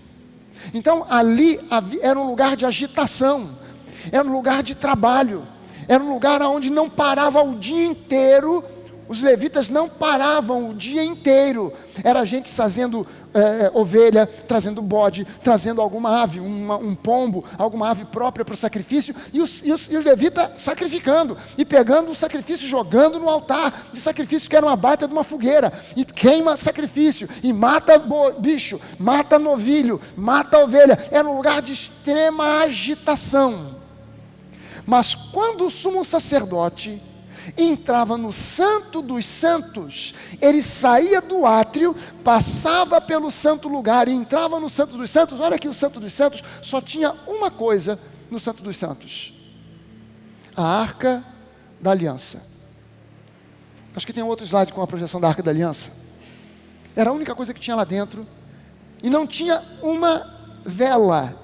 Então ali era um lugar de agitação, era um lugar de trabalho, era um lugar onde não parava o dia inteiro. Os levitas não paravam o dia inteiro. Era gente fazendo ovelha, trazendo bode, trazendo alguma ave, um pombo, alguma ave própria para o sacrifício, e os levitas sacrificando, e pegando o sacrifício, jogando no altar de sacrifício, que era uma baita de uma fogueira, e queima sacrifício, e mata bicho, mata novilho, mata ovelha. Era um lugar de extrema agitação. Mas quando o sumo sacerdote entrava no Santo dos Santos, ele saía do átrio, passava pelo santo lugar e entrava no Santo dos Santos. Olha aqui, o Santo dos Santos só tinha uma coisa no Santo dos Santos: a Arca da Aliança. Acho que tem um outro slide com a projeção da Arca da Aliança. Era a única coisa que tinha lá dentro, e não tinha uma vela,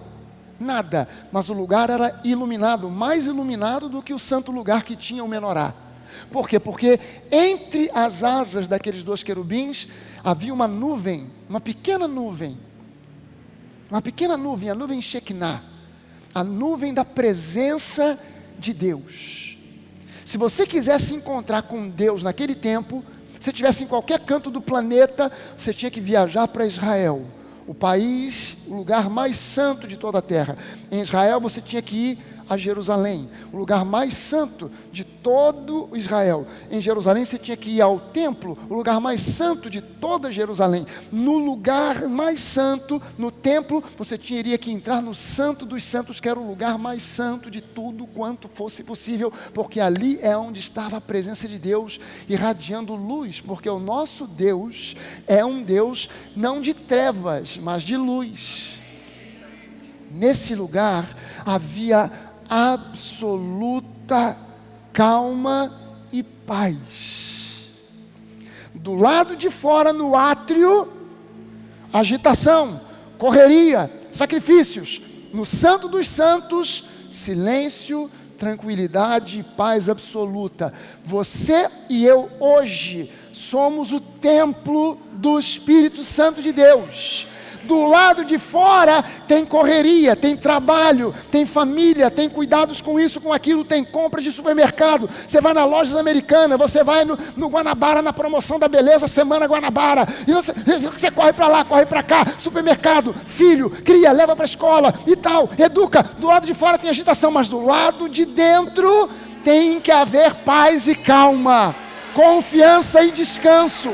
nada, mas o lugar era iluminado, mais iluminado do que o santo lugar que tinha o menorá. Por quê? Porque entre as asas daqueles 2 querubins havia uma nuvem, uma pequena nuvem, a nuvem Shekinah, a nuvem da presença de Deus. Se você quisesse encontrar com Deus naquele tempo, se estivesse em qualquer canto do planeta, você tinha que viajar para Israel, o país, o lugar mais santo de toda a terra. Em Israel você tinha que ir a Jerusalém, o lugar mais santo de todo Israel. Em Jerusalém você tinha que ir ao templo, o lugar mais santo de toda Jerusalém. No lugar mais santo, no templo, você teria que entrar no Santo dos Santos, que era o lugar mais santo de tudo quanto fosse possível, porque ali é onde estava a presença de Deus irradiando luz, porque o nosso Deus é um Deus não de trevas, mas de luz. Nesse lugar havia absoluta calma e paz. Do lado de fora, no átrio, agitação, correria, sacrifícios. No Santo dos Santos, silêncio, tranquilidade e paz absoluta. Você e eu hoje somos o templo do Espírito Santo de Deus. Do lado de fora tem correria, tem trabalho, tem família, tem cuidados com isso, com aquilo, tem compras de supermercado. Você vai na lojas americanas, você vai no Guanabara, na promoção da beleza, Semana Guanabara. E você corre para lá, corre para cá, supermercado, filho, cria, leva para a escola e tal, educa. Do lado de fora tem agitação, mas do lado de dentro tem que haver paz e calma, confiança e descanso.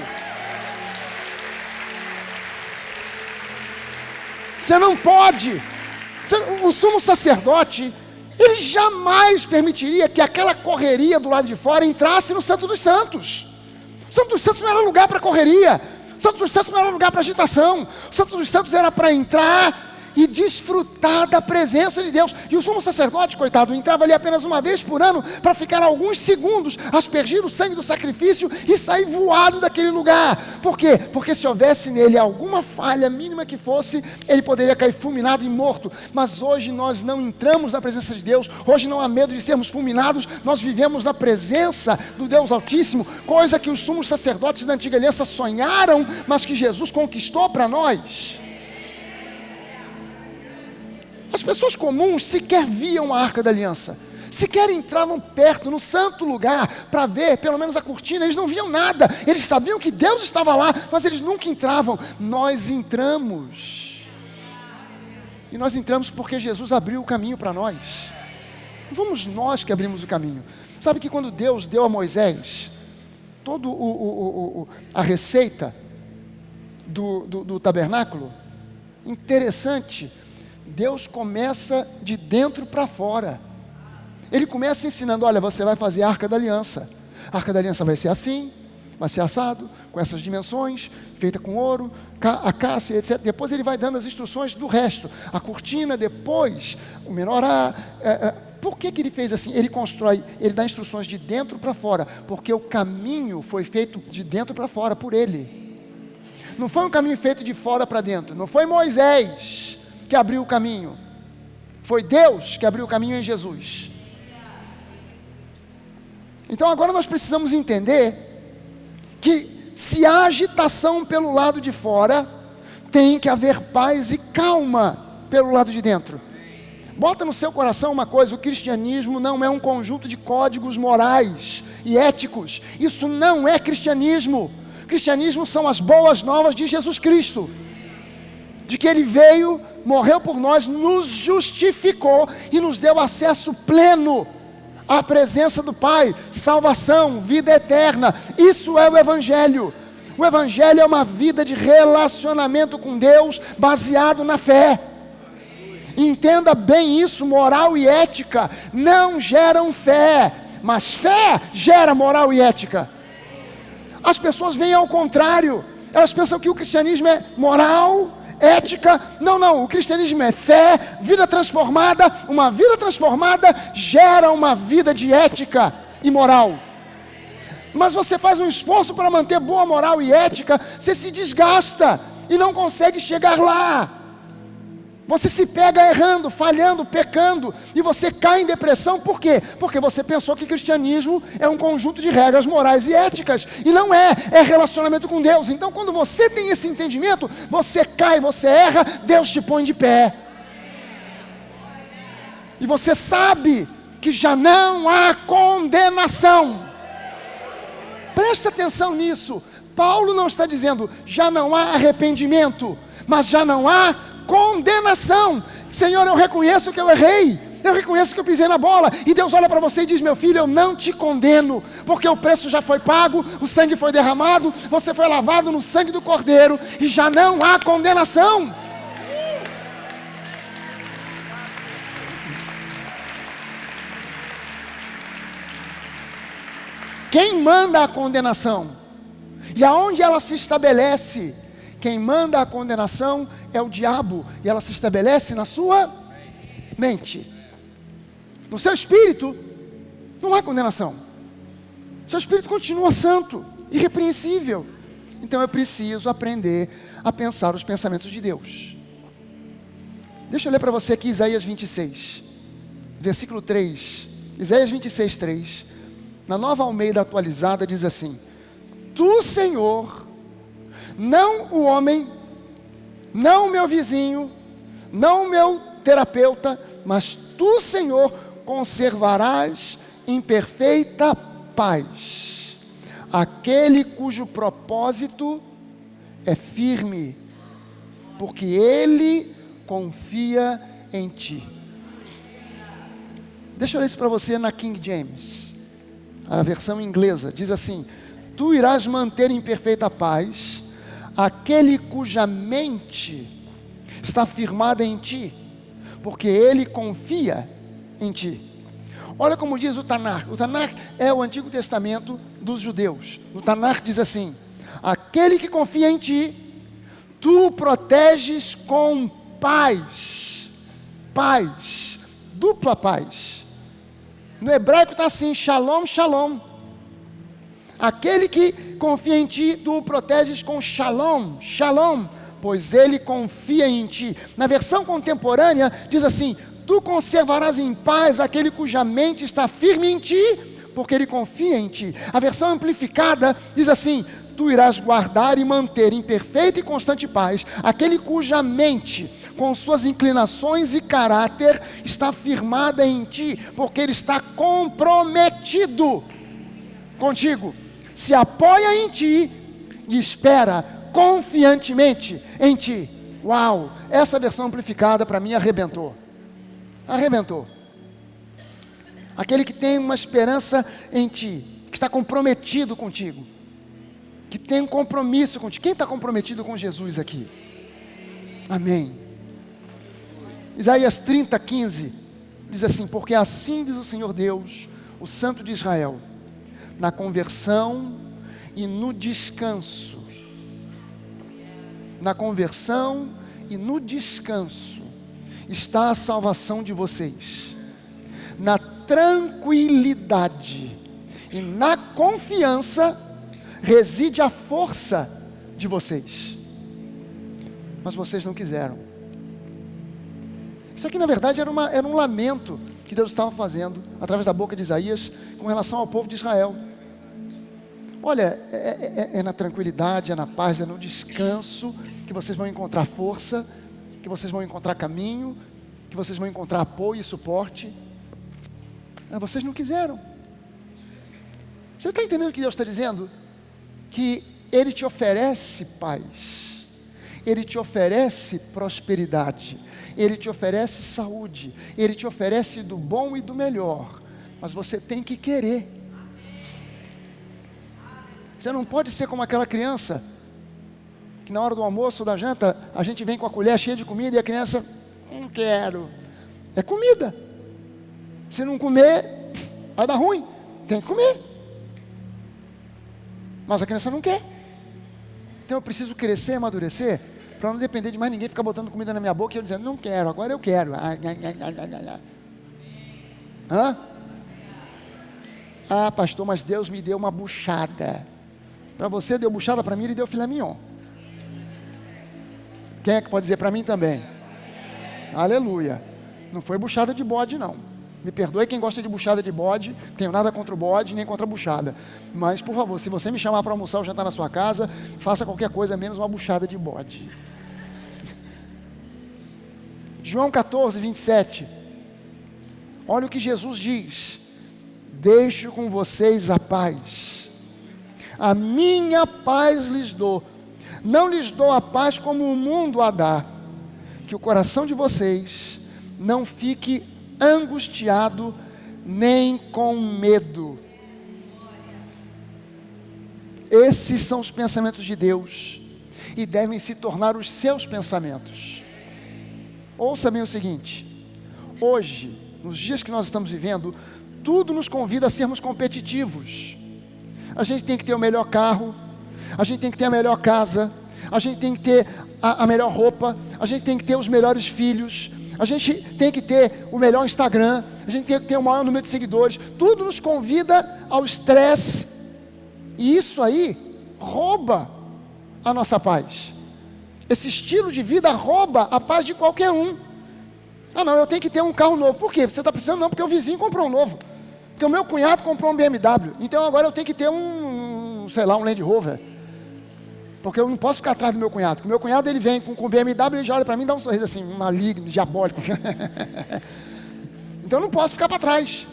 Você não pode. O sumo sacerdote, ele jamais permitiria que aquela correria do lado de fora entrasse no Santo dos Santos. O Santo dos Santos não era lugar para correria. O Santo dos Santos não era lugar para agitação. O Santo dos Santos era para entrar e desfrutar da presença de Deus. E o sumo sacerdote, coitado, entrava ali apenas uma vez por ano para ficar alguns segundos, aspergir o sangue do sacrifício e sair voado daquele lugar. Por quê? Porque se houvesse nele alguma falha mínima que fosse, ele poderia cair fulminado e morto. Mas hoje nós não entramos na presença de Deus, hoje não há medo de sermos fulminados, nós vivemos na presença do Deus Altíssimo, coisa que os sumos sacerdotes da antiga aliança sonharam, mas que Jesus conquistou para nós. As pessoas comuns sequer viam a Arca da Aliança, sequer entravam perto, no santo lugar, para ver pelo menos a cortina. Eles não viam nada, eles sabiam que Deus estava lá, mas eles nunca entravam. Nós entramos, e nós entramos porque Jesus abriu o caminho para nós. Não fomos nós que abrimos o caminho. Sabe que quando Deus deu a Moisés toda a receita do tabernáculo, interessante, Deus começa de dentro para fora. Ele começa ensinando: olha, você vai fazer a Arca da Aliança. A Arca da Aliança vai ser assim, vai ser assado, com essas dimensões, feita com ouro, acácia, etc. Depois ele vai dando as instruções do resto. A cortina, depois, o menorá. Por que ele fez assim? Ele constrói, ele dá instruções de dentro para fora, porque o caminho foi feito de dentro para fora por ele. Não foi um caminho feito de fora para dentro. Não foi Moisés que abriu o caminho, foi Deus que abriu o caminho em Jesus. Então agora nós precisamos entender que se há agitação pelo lado de fora, tem que haver paz e calma pelo lado de dentro. Bota no seu coração uma coisa: o cristianismo não é um conjunto de códigos morais e éticos. Isso não é cristianismo. Cristianismo são as boas novas de Jesus Cristo, de que Ele veio, morreu por nós, nos justificou e nos deu acesso pleno à presença do Pai, salvação, vida eterna. Isso é o Evangelho. O Evangelho é uma vida de relacionamento com Deus baseado na fé. Entenda bem isso: moral e ética não geram fé, mas fé gera moral e ética. As pessoas veem ao contrário, elas pensam que o cristianismo é moral, ética. Não, o cristianismo é fé, vida transformada. Uma vida transformada gera uma vida de ética e moral. Mas você faz um esforço para manter boa moral e ética, você se desgasta e não consegue chegar lá. Você se pega errando, falhando, pecando, e você cai em depressão. Por quê? Porque você pensou que cristianismo é um conjunto de regras morais e éticas, e não é relacionamento com Deus. Então quando você tem esse entendimento, você cai, você erra, Deus te põe de pé. E você sabe que já não há condenação. Preste atenção nisso. Paulo não está dizendo já não há arrependimento, mas já não há condenação. Senhor, eu reconheço que eu errei, eu reconheço que eu pisei na bola, e Deus olha para você e diz: meu filho, eu não te condeno, porque o preço já foi pago, o sangue foi derramado, você foi lavado no sangue do Cordeiro, e já não há condenação. Quem manda a condenação? E aonde ela se estabelece? Quem manda a condenação é o diabo, e ela se estabelece na sua mente. No seu espírito não há condenação. Seu espírito continua santo, irrepreensível, Então eu preciso aprender a pensar os pensamentos de Deus. Deixa eu ler para você aqui Isaías 26, versículo 3. Isaías 26, 3. Na Nova Almeida atualizada diz assim: Tu, Senhor, não o homem, não o meu vizinho, não o meu terapeuta, mas Tu, Senhor, conservarás em perfeita paz aquele cujo propósito é firme, porque ele confia em Ti. Deixa eu ler isso para você na King James, a versão inglesa, diz assim: Tu irás manter em perfeita paz aquele cuja mente está firmada em Ti, porque ele confia em Ti. Olha como diz o Tanakh. O Tanakh é o Antigo Testamento dos judeus. O Tanakh diz assim: aquele que confia em Ti, Tu o proteges com paz. Paz, dupla paz. No hebraico está assim: shalom, shalom. Aquele que confia em Ti, Tu o proteges com shalom, shalom, pois ele confia em Ti. Na versão contemporânea diz assim: Tu conservarás em paz aquele cuja mente está firme em Ti, porque ele confia em Ti. A versão amplificada diz assim: Tu irás guardar e manter em perfeita e constante paz aquele cuja mente, com suas inclinações e caráter, está firmada em Ti, porque ele está comprometido contigo, se apoia em Ti e espera confiantemente em Ti. Uau, essa versão amplificada para mim arrebentou. Arrebentou. Aquele que tem uma esperança em Ti, que está comprometido contigo, que tem um compromisso contigo. Quem está comprometido com Jesus aqui? Amém. Isaías 30, 15 diz assim: porque assim diz o Senhor Deus, o Santo de Israel, na conversão e no descanso, na conversão e no descanso está a salvação de vocês, na tranquilidade e na confiança reside a força de vocês. Mas vocês não quiseram. Isso aqui na verdade era um lamento que Deus estava fazendo através da boca de Isaías com relação ao povo de Israel. Olha, é na tranquilidade, é na paz, é no descanso que vocês vão encontrar força, que vocês vão encontrar caminho, que vocês vão encontrar apoio e suporte. Mas vocês não quiseram. Você está entendendo o que Deus está dizendo? Que Ele te oferece paz, Ele te oferece prosperidade, Ele te oferece saúde, Ele te oferece do bom e do melhor, mas você tem que querer. Você não pode ser como aquela criança que na hora do almoço ou da janta a gente vem com a colher cheia de comida e a criança: não quero. É comida. Se não comer, vai dar ruim. Tem que comer. Mas a criança não quer. Então eu preciso crescer e amadurecer para não depender de mais ninguém ficar botando comida na minha boca e eu dizendo: não quero, agora eu quero. Ah, pastor, mas Deus me deu uma buchada. Para você deu buchada, para mim Ele deu filé mignon. Quem é que pode dizer para mim também? Aleluia. Não foi buchada de bode não. Me perdoe quem gosta de buchada de bode, tenho nada contra o bode, nem contra a buchada. Mas, por favor, se você me chamar para almoçar ou jantar na sua casa, faça qualquer coisa menos uma buchada de bode. João 14, 27. Olha o que Jesus diz: deixo com vocês a paz. A minha paz lhes dou. Não lhes dou a paz como o mundo a dá. Que o coração de vocês não fique angustiado nem com medo. Esses são os pensamentos de Deus e devem se tornar os seus pensamentos. Ouça bem o seguinte: hoje, nos dias que nós estamos vivendo, tudo nos convida a sermos competitivos. A gente tem que ter o melhor carro, a gente tem que ter a melhor casa, a gente tem que ter a melhor roupa, a gente tem que ter os melhores filhos, a gente tem que ter o melhor Instagram, a gente tem que ter o maior número de seguidores. Tudo nos convida ao estresse, e isso aí rouba a nossa paz. Esse estilo de vida rouba a paz de qualquer um. Ah não, eu tenho que ter um carro novo. Por quê? Você está precisando? Não, porque o vizinho comprou um novo. Porque o meu cunhado comprou um BMW. Então agora eu tenho que ter um Land Rover. Porque eu não posso ficar atrás do meu cunhado. Porque o meu cunhado, ele vem com o BMW, ele já olha para mim e dá um sorriso assim, maligno, diabólico. Então eu não posso ficar para trás.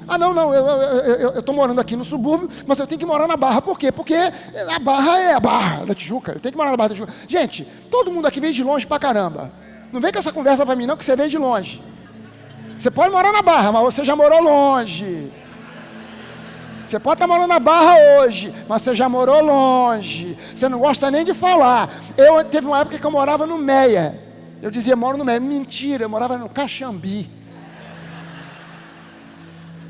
Ah não, eu estou morando aqui no subúrbio, mas eu tenho que morar na Barra. Por quê? Porque a Barra é a Barra da Tijuca. Eu tenho que morar na Barra da Tijuca. Gente, todo mundo aqui veio de longe pra caramba. Não vem com essa conversa para mim não, que você veio de longe. Você pode morar na Barra, mas você já morou longe. Você pode estar morando na Barra hoje, mas você já morou longe. Você não gosta nem de falar. Teve uma época que eu morava no Meia. Eu dizia, moro no Meia. Mentira, eu morava no Caxambi.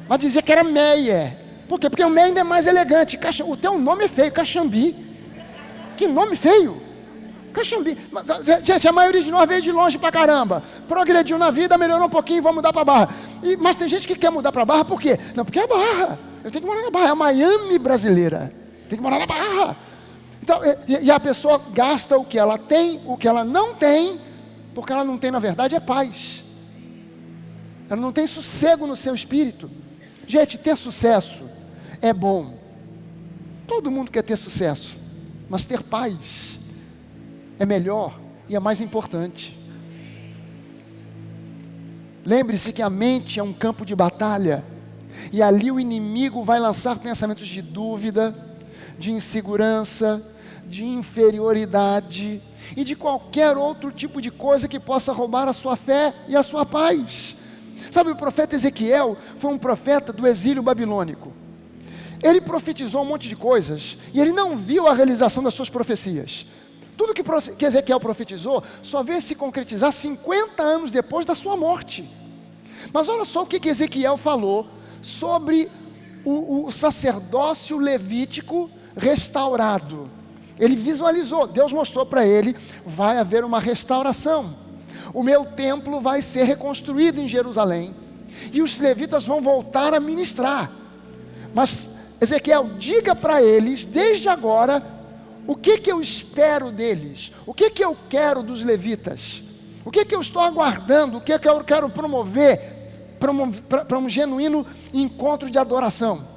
Mas dizia que era Meia. Por quê? Porque o Meia ainda é mais elegante. O teu nome é feio, Caxambi. Que nome feio. Caxambi. Gente, a maioria de nós veio de longe pra caramba. Progrediu na vida, melhorou um pouquinho, vamos mudar pra Barra. Mas tem gente que quer mudar pra Barra, por quê? Não, porque é Barra. Eu tenho que morar na Barra, é a Miami brasileira. Tem que morar na Barra. Então, e a pessoa gasta o que ela tem, o que ela não tem, porque ela não tem, na verdade, é paz. Ela não tem sossego no seu espírito. Gente, ter sucesso é bom. Todo mundo quer ter sucesso, mas ter paz é melhor e é mais importante. Lembre-se que a mente é um campo de batalha. E ali o inimigo vai lançar pensamentos de dúvida, de insegurança, de inferioridade e de qualquer outro tipo de coisa que possa roubar a sua fé e a sua paz. Sabe, o profeta Ezequiel foi um profeta do exílio babilônico. Ele profetizou um monte de coisas e ele não viu a realização das suas profecias. Tudo que Ezequiel profetizou só veio se concretizar 50 anos depois da sua morte. Mas olha só o que Ezequiel falou sobre o sacerdócio levítico restaurado. Ele visualizou, Deus mostrou para ele, vai haver uma restauração. O meu templo vai ser reconstruído em Jerusalém, e os levitas vão voltar a ministrar. Mas Ezequiel, diga para eles, desde agora, o que eu espero deles, o que eu quero dos levitas, o que eu estou aguardando, o que eu quero promover, para um genuíno encontro de adoração.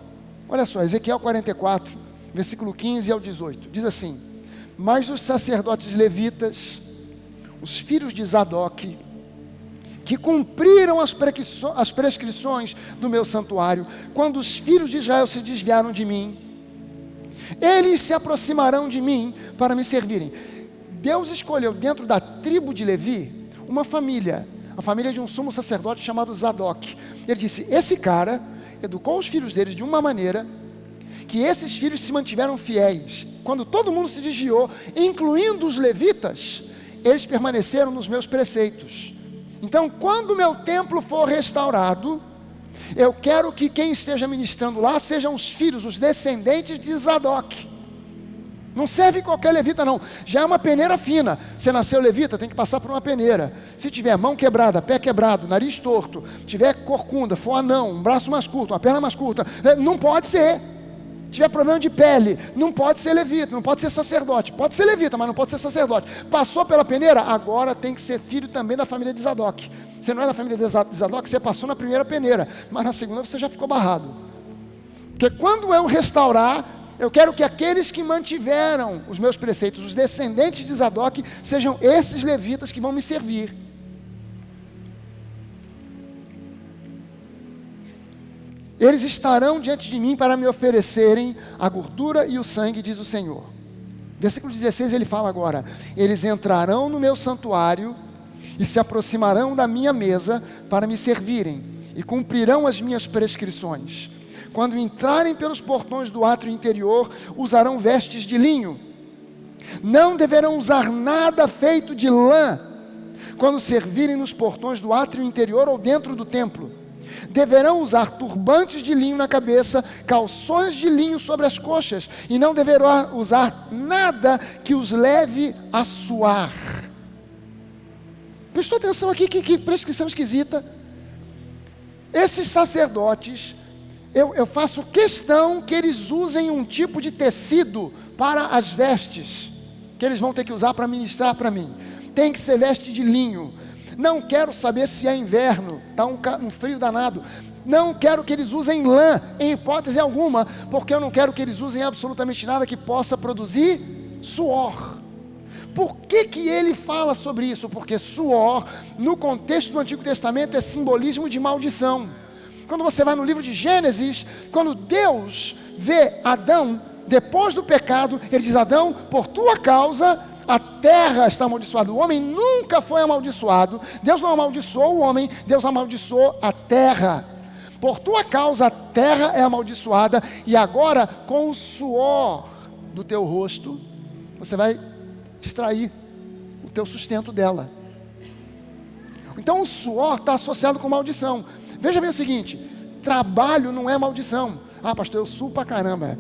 Olha só, Ezequiel 44, versículo 15 ao 18, diz assim: mas os sacerdotes levitas, os filhos de Zadok, que cumpriram as prescrições do meu santuário, quando os filhos de Israel se desviaram de mim, eles se aproximarão de mim para me servirem. Deus escolheu dentro da tribo de Levi uma família, a família de um sumo sacerdote chamado Zadok. Ele disse, esse cara educou os filhos deles de uma maneira que esses filhos se mantiveram fiéis. Quando todo mundo se desviou, incluindo os levitas, eles permaneceram nos meus preceitos. Então, quando o meu templo for restaurado, eu quero que quem esteja ministrando lá sejam os filhos, os descendentes de Zadok. Não serve qualquer levita não, já é uma peneira fina. Você nasceu levita, tem que passar por uma peneira. Se tiver mão quebrada, pé quebrado, nariz torto, tiver corcunda, for anão, um braço mais curto, uma perna mais curta, não pode ser. Tiver problema de pele, não pode ser levita, não pode ser sacerdote. Pode ser levita, mas não pode ser sacerdote. Passou pela peneira, agora tem que ser filho também da família de Zadok. Você não é da família de Zadok, você passou na primeira peneira, mas na segunda você já ficou barrado. Porque quando eu restaurar, eu quero que aqueles que mantiveram os meus preceitos, os descendentes de Zadok, sejam esses levitas que vão me servir. Eles estarão diante de mim para me oferecerem a gordura e o sangue, diz o Senhor. Versículo 16 ele fala agora: eles entrarão no meu santuário e se aproximarão da minha mesa para me servirem e cumprirão as minhas prescrições. Quando entrarem pelos portões do átrio interior, usarão vestes de linho. Não deverão usar nada feito de lã quando servirem nos portões do átrio interior ou dentro do templo. Deverão usar turbantes de linho na cabeça, calções de linho sobre as coxas, e não deverão usar nada que os leve a suar. Prestou atenção aqui, que prescrição esquisita. Esses sacerdotes, eu faço questão que eles usem um tipo de tecido para as vestes. que eles vão ter que usar para ministrar para mim. Tem que ser veste de linho. Não quero saber se é inverno, está um frio danado. Não quero que eles usem lã, em hipótese alguma, porque eu não quero que eles usem absolutamente nada que possa produzir suor. Por que ele fala sobre isso? Porque suor, no contexto do Antigo Testamento, é simbolismo de maldição. Quando você vai no livro de Gênesis, quando Deus vê Adão, depois do pecado, ele diz: Adão, por tua causa, a terra está amaldiçoada. O homem nunca foi amaldiçoado. Deus não amaldiçoou o homem, Deus amaldiçoou a terra. Por tua causa a terra é amaldiçoada, e agora com o suor do teu rosto, você vai extrair o teu sustento dela. Então o suor está associado com maldição. Veja bem o seguinte: trabalho não é maldição. Ah, pastor, eu suo pra caramba,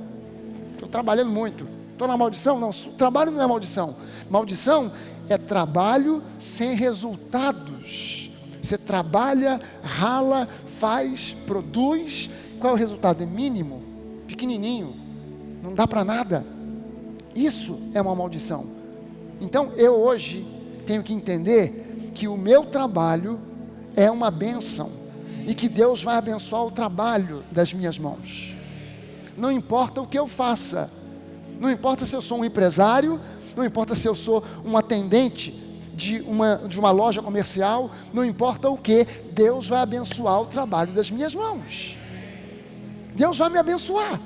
estou trabalhando muito, estou na maldição? Não, trabalho não é maldição. Maldição é trabalho sem resultados. Você trabalha, rala, faz, produz. Qual é o resultado? É mínimo, pequenininho, não dá para nada. Isso é uma maldição. Então eu hoje tenho que entender que o meu trabalho é uma bênção, e que Deus vai abençoar o trabalho das minhas mãos. Não importa o que eu faça, não importa se eu sou um empresário, não importa se eu sou um atendente de uma loja comercial, não importa o que, Deus vai abençoar o trabalho das minhas mãos. Deus vai me abençoar.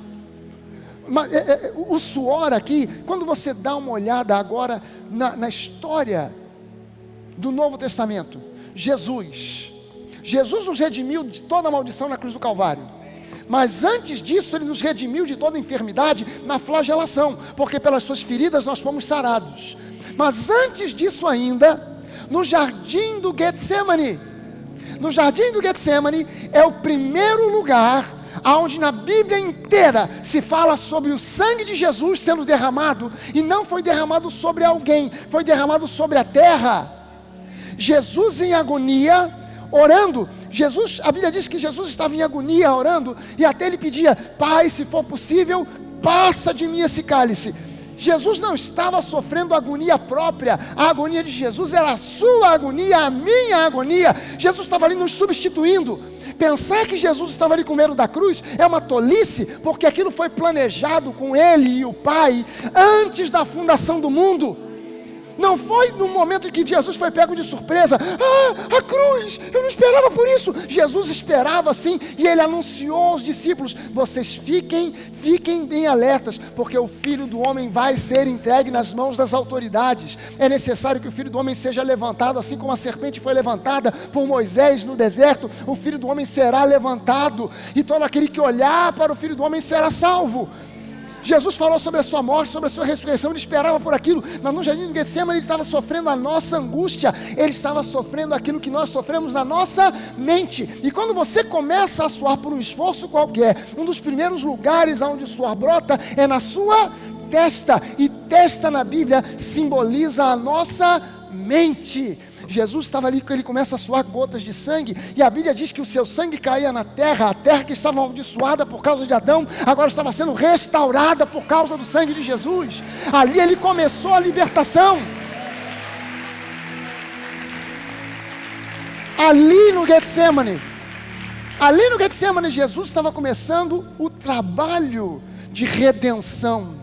Mas, o suor aqui, quando você dá uma olhada agora na história do Novo Testamento, Jesus nos redimiu de toda a maldição na cruz do Calvário. Mas antes disso, Ele nos redimiu de toda enfermidade na flagelação, porque pelas suas feridas nós fomos sarados. Mas antes disso ainda, no jardim do Getsemane, é o primeiro lugar onde na Bíblia inteira se fala sobre o sangue de Jesus sendo derramado, e não foi derramado sobre alguém, foi derramado sobre a terra. Jesus em agonia, orando, a Bíblia diz que Jesus estava em agonia orando, e até ele pedia: Pai, se for possível, passa de mim esse cálice. Jesus não estava sofrendo agonia própria, a agonia de Jesus era a sua agonia, a minha agonia. Jesus estava ali nos substituindo. Pensar que Jesus estava ali com medo da cruz é uma tolice, porque aquilo foi planejado com Ele e o Pai antes da fundação do mundo. Não foi no momento em que Jesus foi pego de surpresa: a cruz, eu não esperava por isso. Jesus esperava sim, e Ele anunciou aos discípulos: vocês fiquem bem alertas, porque o Filho do Homem vai ser entregue nas mãos das autoridades. É necessário que o Filho do Homem seja levantado, assim como a serpente foi levantada por Moisés no deserto. O Filho do Homem será levantado, e todo aquele que olhar para o Filho do Homem será salvo. Jesus falou sobre a sua morte, sobre a sua ressurreição. Ele esperava por aquilo, mas no jardim do Getsemane ele estava sofrendo a nossa angústia. Ele estava sofrendo aquilo que nós sofremos na nossa mente. E quando você começa a suar por um esforço qualquer, um dos primeiros lugares onde o suor brota é na sua testa. E testa na Bíblia simboliza a nossa mente. Jesus estava ali, ele começa a suar gotas de sangue, e a Bíblia diz que o seu sangue caía na terra. A terra que estava amaldiçoada por causa de Adão, agora estava sendo restaurada por causa do sangue de Jesus. Ali ele começou a libertação. Ali no Getsemane, Jesus estava começando o trabalho de redenção,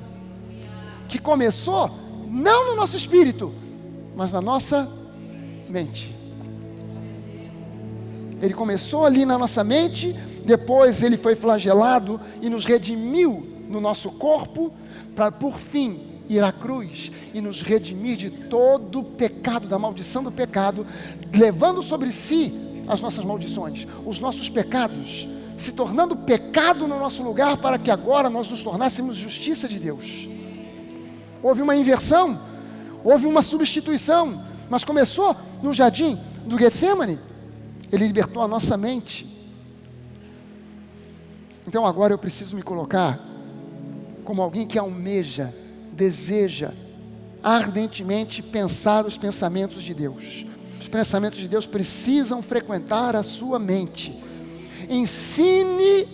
que começou não no nosso espírito, mas na nossa mente. Ele começou ali na nossa mente, depois ele foi flagelado e nos redimiu no nosso corpo, para por fim ir à cruz e nos redimir de todo o pecado, da maldição do pecado, levando sobre si as nossas maldições, os nossos pecados, se tornando pecado no nosso lugar, para que agora nós nos tornássemos justiça de Deus. Houve uma inversão, houve uma substituição, mas começou no jardim do Getsemane. Ele libertou a nossa mente. Então agora eu preciso me colocar como alguém que almeja, deseja ardentemente pensar os pensamentos de Deus. Os pensamentos de Deus precisam frequentar a sua mente. Ensine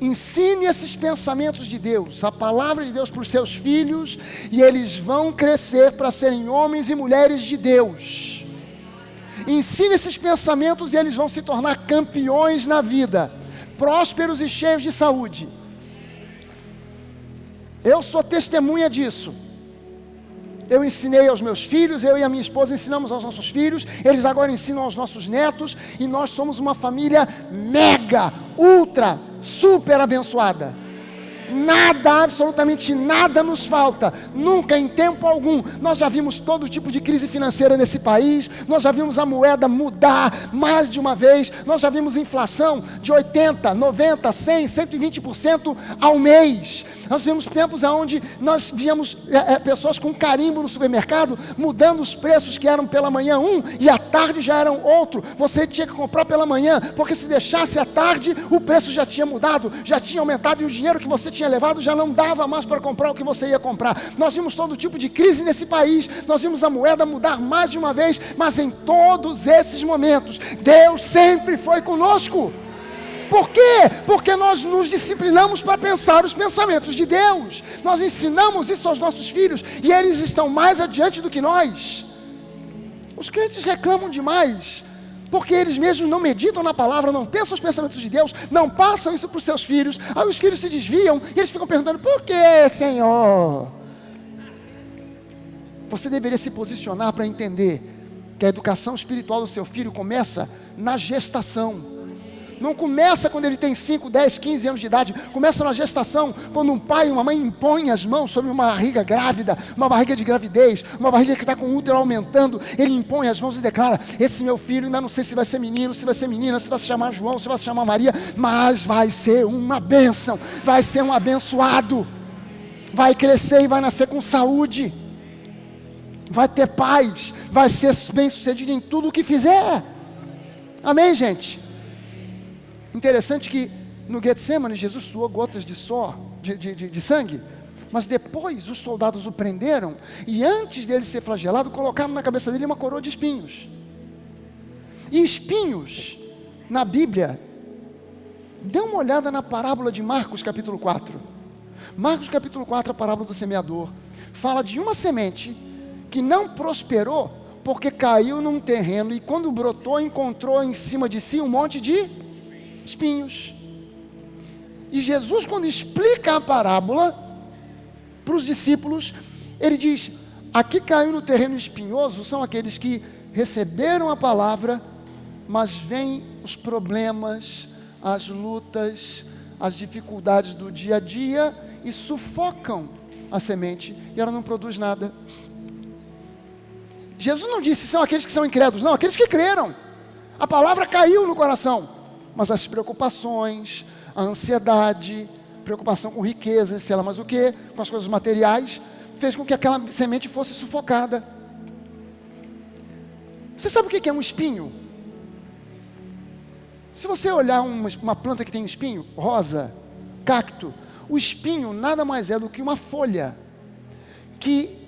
Ensine esses pensamentos de Deus, a palavra de Deus para os seus filhos, e eles vão crescer para serem homens e mulheres de Deus. Ensine esses pensamentos e eles vão se tornar campeões na vida, prósperos e cheios de saúde. Eu sou testemunha disso. Eu ensinei aos meus filhos, eu e a minha esposa ensinamos aos nossos filhos, eles agora ensinam aos nossos netos, e nós somos uma família mega, ultra, super abençoada. Nada, absolutamente nada nos falta, nunca, em tempo algum. Nós já vimos todo tipo de crise financeira nesse país, nós já vimos a moeda mudar mais de uma vez, nós já vimos inflação de 80%, 90%, 100%, 120% ao mês. Nós vimos tempos onde nós víamos pessoas com carimbo no supermercado, mudando os preços que eram pela manhã um, e à tarde já eram outro. Você tinha que comprar pela manhã, porque se deixasse à tarde, o preço já tinha mudado, já tinha aumentado, e o dinheiro que você tinha levado já não dava mais para comprar o que você ia comprar. Nós vimos todo tipo de crise nesse país, nós vimos a moeda mudar mais de uma vez, mas em todos esses momentos, Deus sempre foi conosco. Por quê? Porque nós nos disciplinamos para pensar os pensamentos de Deus. Nós ensinamos isso aos nossos filhos, e eles estão mais adiante do que nós. Os crentes reclamam demais, porque eles mesmos não meditam na palavra, não pensam os pensamentos de Deus, não passam isso para os seus filhos. Aí os filhos se desviam, e eles ficam perguntando: por que, Senhor? Você deveria se posicionar para entender que a educação espiritual do seu filho começa na gestação. Não começa quando ele tem 5, 10, 15 anos de idade. Começa na gestação, quando um pai e uma mãe impõem as mãos sobre uma barriga grávida, uma barriga de gravidez, uma barriga que está com o útero aumentando. Ele impõe as mãos e declara: esse meu filho, ainda não sei se vai ser menino, se vai ser menina, se vai se chamar João, se vai se chamar Maria, mas vai ser uma bênção, vai ser um abençoado, vai crescer e vai nascer com saúde, vai ter paz, vai ser bem sucedido em tudo o que fizer. Amém, gente? Interessante que no Getsemane Jesus suou gotas de sangue, mas depois os soldados o prenderam, e antes dele ser flagelado, colocaram na cabeça dele uma coroa de espinhos. E espinhos, na Bíblia, dê uma olhada na parábola de Marcos capítulo 4. Marcos capítulo 4, a parábola do semeador, fala de uma semente que não prosperou, porque caiu num terreno, e quando brotou, encontrou em cima de si um monte de espinhos. E Jesus, quando explica a parábola para os discípulos, ele diz: aqui caiu no terreno espinhoso são aqueles que receberam a palavra, mas vêm os problemas, as lutas, as dificuldades do dia a dia e sufocam a semente, e ela não produz nada. Jesus não disse são aqueles que são incrédulos, não, aqueles que creram. A palavra caiu no coração, mas as preocupações, a ansiedade, preocupação com riqueza, sei lá mais o que, com as coisas materiais, fez com que aquela semente fosse sufocada. Você sabe o que é um espinho? Se você olhar uma planta que tem espinho, rosa, cacto, o espinho nada mais é do que uma folha que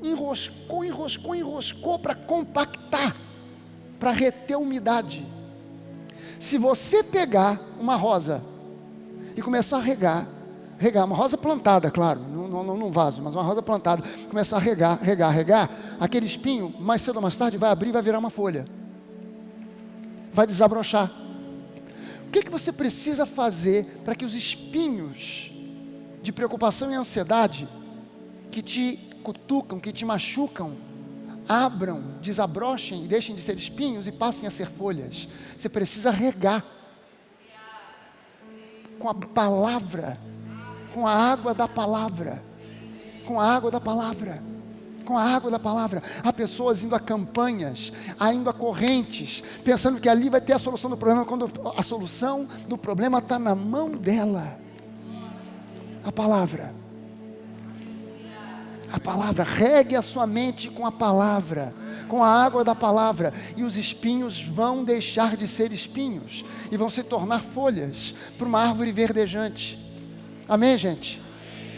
enroscou para compactar, para reter umidade. Se você pegar uma rosa e começar a regar, uma rosa plantada, claro, num vaso, mas uma rosa plantada, começar a regar, aquele espinho, mais cedo ou mais tarde, vai abrir e vai virar uma folha, vai desabrochar. O que você precisa fazer para que os espinhos de preocupação e ansiedade, que te cutucam, que te machucam, abram, desabrochem e deixem de ser espinhos e passem a ser folhas? Você precisa regar com a palavra, com a água da palavra, com a água da palavra, com a água da palavra. Há pessoas indo a campanhas, indo a correntes, pensando que ali vai ter a solução do problema, quando a solução do problema está na mão dela. A palavra. A palavra, regue a sua mente com a palavra, com a água da palavra, e os espinhos vão deixar de ser espinhos, e vão se tornar folhas, para uma árvore verdejante. Amém, gente?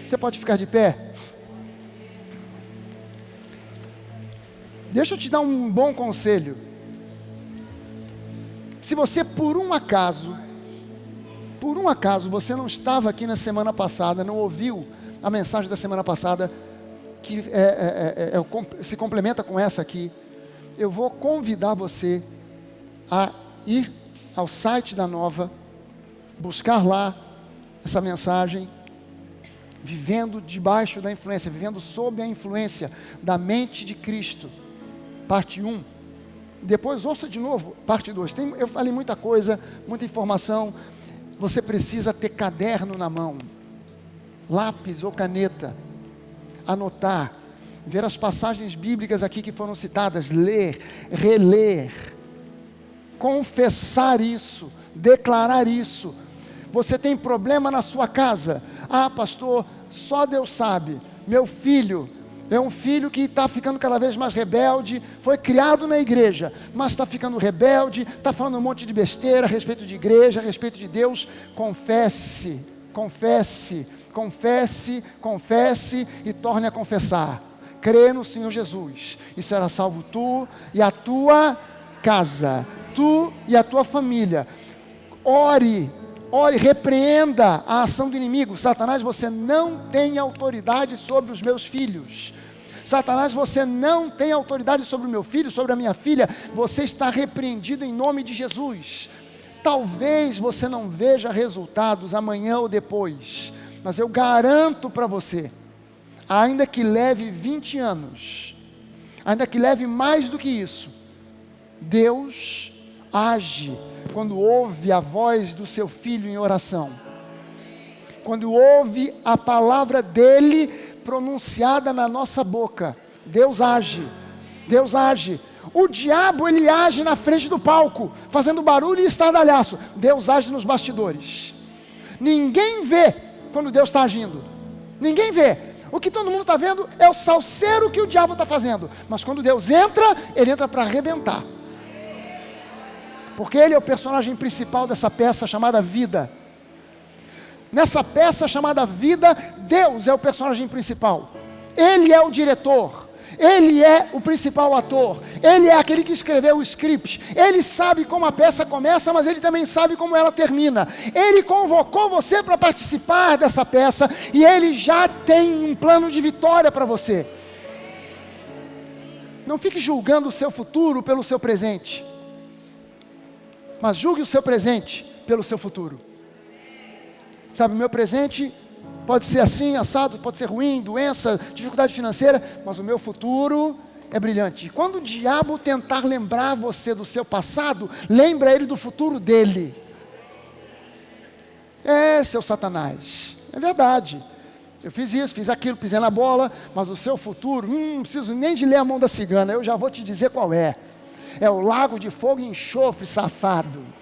Você pode ficar de pé? Deixa eu te dar um bom conselho. Se você por um acaso por um acaso você não estava aqui na semana passada, não ouviu a mensagem da semana passada, que se complementa com essa aqui, eu vou convidar você a ir ao site da Nova, buscar lá essa mensagem, vivendo debaixo da influência, vivendo sob a influência da mente de Cristo, parte 1. Depois ouça de novo, parte 2. Eu falei muita coisa, muita informação. Você precisa ter caderno na mão, lápis ou caneta, anotar, ver as passagens bíblicas aqui que foram citadas, ler, reler, confessar isso, declarar isso. Você tem problema na sua casa? Ah, pastor, só Deus sabe. Meu filho é um filho que está ficando cada vez mais rebelde, foi criado na igreja, mas está ficando rebelde, está falando um monte de besteira a respeito de igreja, a respeito de Deus. Confesse, confesse, confesse, confesse e torne a confessar. Crê no Senhor Jesus e será salvo tu e a tua casa, tu e a tua família. Ore, repreenda a ação do inimigo. Satanás, você não tem autoridade sobre os meus filhos. Satanás, você não tem autoridade sobre o meu filho, sobre a minha filha. Você está repreendido em nome de Jesus. Talvez você não veja resultados amanhã ou depois, mas eu garanto para você, ainda que leve 20 anos, ainda que leve mais do que isso, Deus age quando ouve a voz do seu filho em oração, quando ouve a palavra dele pronunciada na nossa boca. Deus age, Deus age. O diabo, ele age na frente do palco, fazendo barulho e estardalhaço. Deus age nos bastidores. Ninguém vê quando Deus está agindo, ninguém vê. O que todo mundo está vendo é o salseiro que o diabo está fazendo, mas quando Deus entra, ele entra para arrebentar, porque ele é o personagem principal dessa peça chamada vida. Nessa peça chamada vida, Deus é o personagem principal. Ele é o diretor, ele é o principal ator, ele é aquele que escreveu o script. Ele sabe como a peça começa, mas ele também sabe como ela termina. Ele convocou você para participar dessa peça e ele já tem um plano de vitória para você. Não fique julgando o seu futuro pelo seu presente, mas julgue o seu presente pelo seu futuro. Sabe, o meu presente pode ser assim, assado, pode ser ruim, doença, dificuldade financeira, mas o meu futuro é brilhante. Quando o diabo tentar lembrar você do seu passado, lembra ele do futuro dele. Seu Satanás, é verdade, eu fiz isso, fiz aquilo, pisei na bola, mas o seu futuro, não preciso nem de ler a mão da cigana, eu já vou te dizer qual é. É o lago de fogo e enxofre, safado.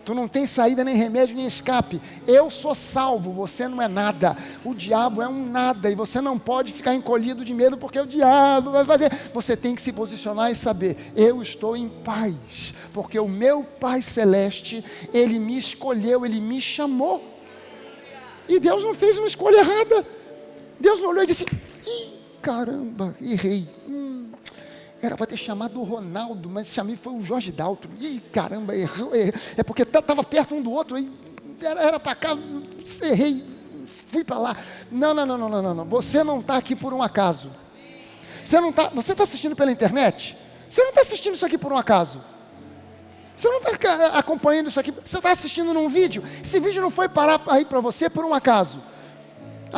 Tu não tem saída, nem remédio, nem escape. Eu sou salvo, você não é nada. O diabo é um nada, e você não pode ficar encolhido de medo, porque o diabo vai fazer. Você tem que se posicionar e saber, eu estou em paz, porque o meu Pai Celeste, Ele me escolheu, Ele me chamou. E Deus não fez uma escolha errada. Deus não olhou e disse, ih, caramba, errei. Era para ter chamado o Ronaldo, mas chamei foi o Jorge Daltro. Ih, caramba, errou. É porque estava perto um do outro, aí era para cá, errei, fui para lá. Não. Você não está aqui por um acaso. Você está assistindo pela internet? Você não está assistindo isso aqui por um acaso. Você não está acompanhando isso aqui, você está assistindo num vídeo. Esse vídeo não foi parar aí para você por um acaso.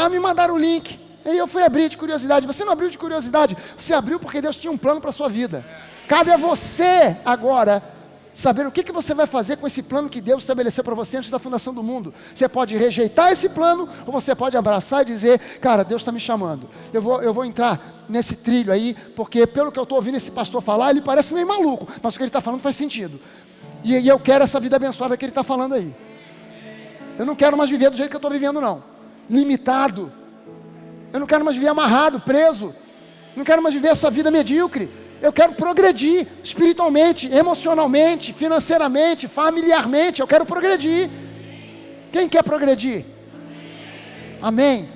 Me mandaram o link. Aí eu fui abrir de curiosidade. Você não abriu de curiosidade, você abriu porque Deus tinha um plano para a sua vida. Cabe a você agora saber o que você vai fazer com esse plano que Deus estabeleceu para você antes da fundação do mundo. Você pode rejeitar esse plano, ou você pode abraçar e dizer, cara, Deus está me chamando. Eu vou entrar nesse trilho aí, porque pelo que eu estou ouvindo esse pastor falar, ele parece meio maluco, mas o que ele está falando faz sentido. E eu quero essa vida abençoada que ele está falando aí. Eu não quero mais viver do jeito que eu estou vivendo, não. Limitado. Eu não quero mais viver amarrado, preso. Não quero mais viver essa vida medíocre. Eu quero progredir espiritualmente, emocionalmente, financeiramente, familiarmente. Eu quero progredir. Quem quer progredir? Amém.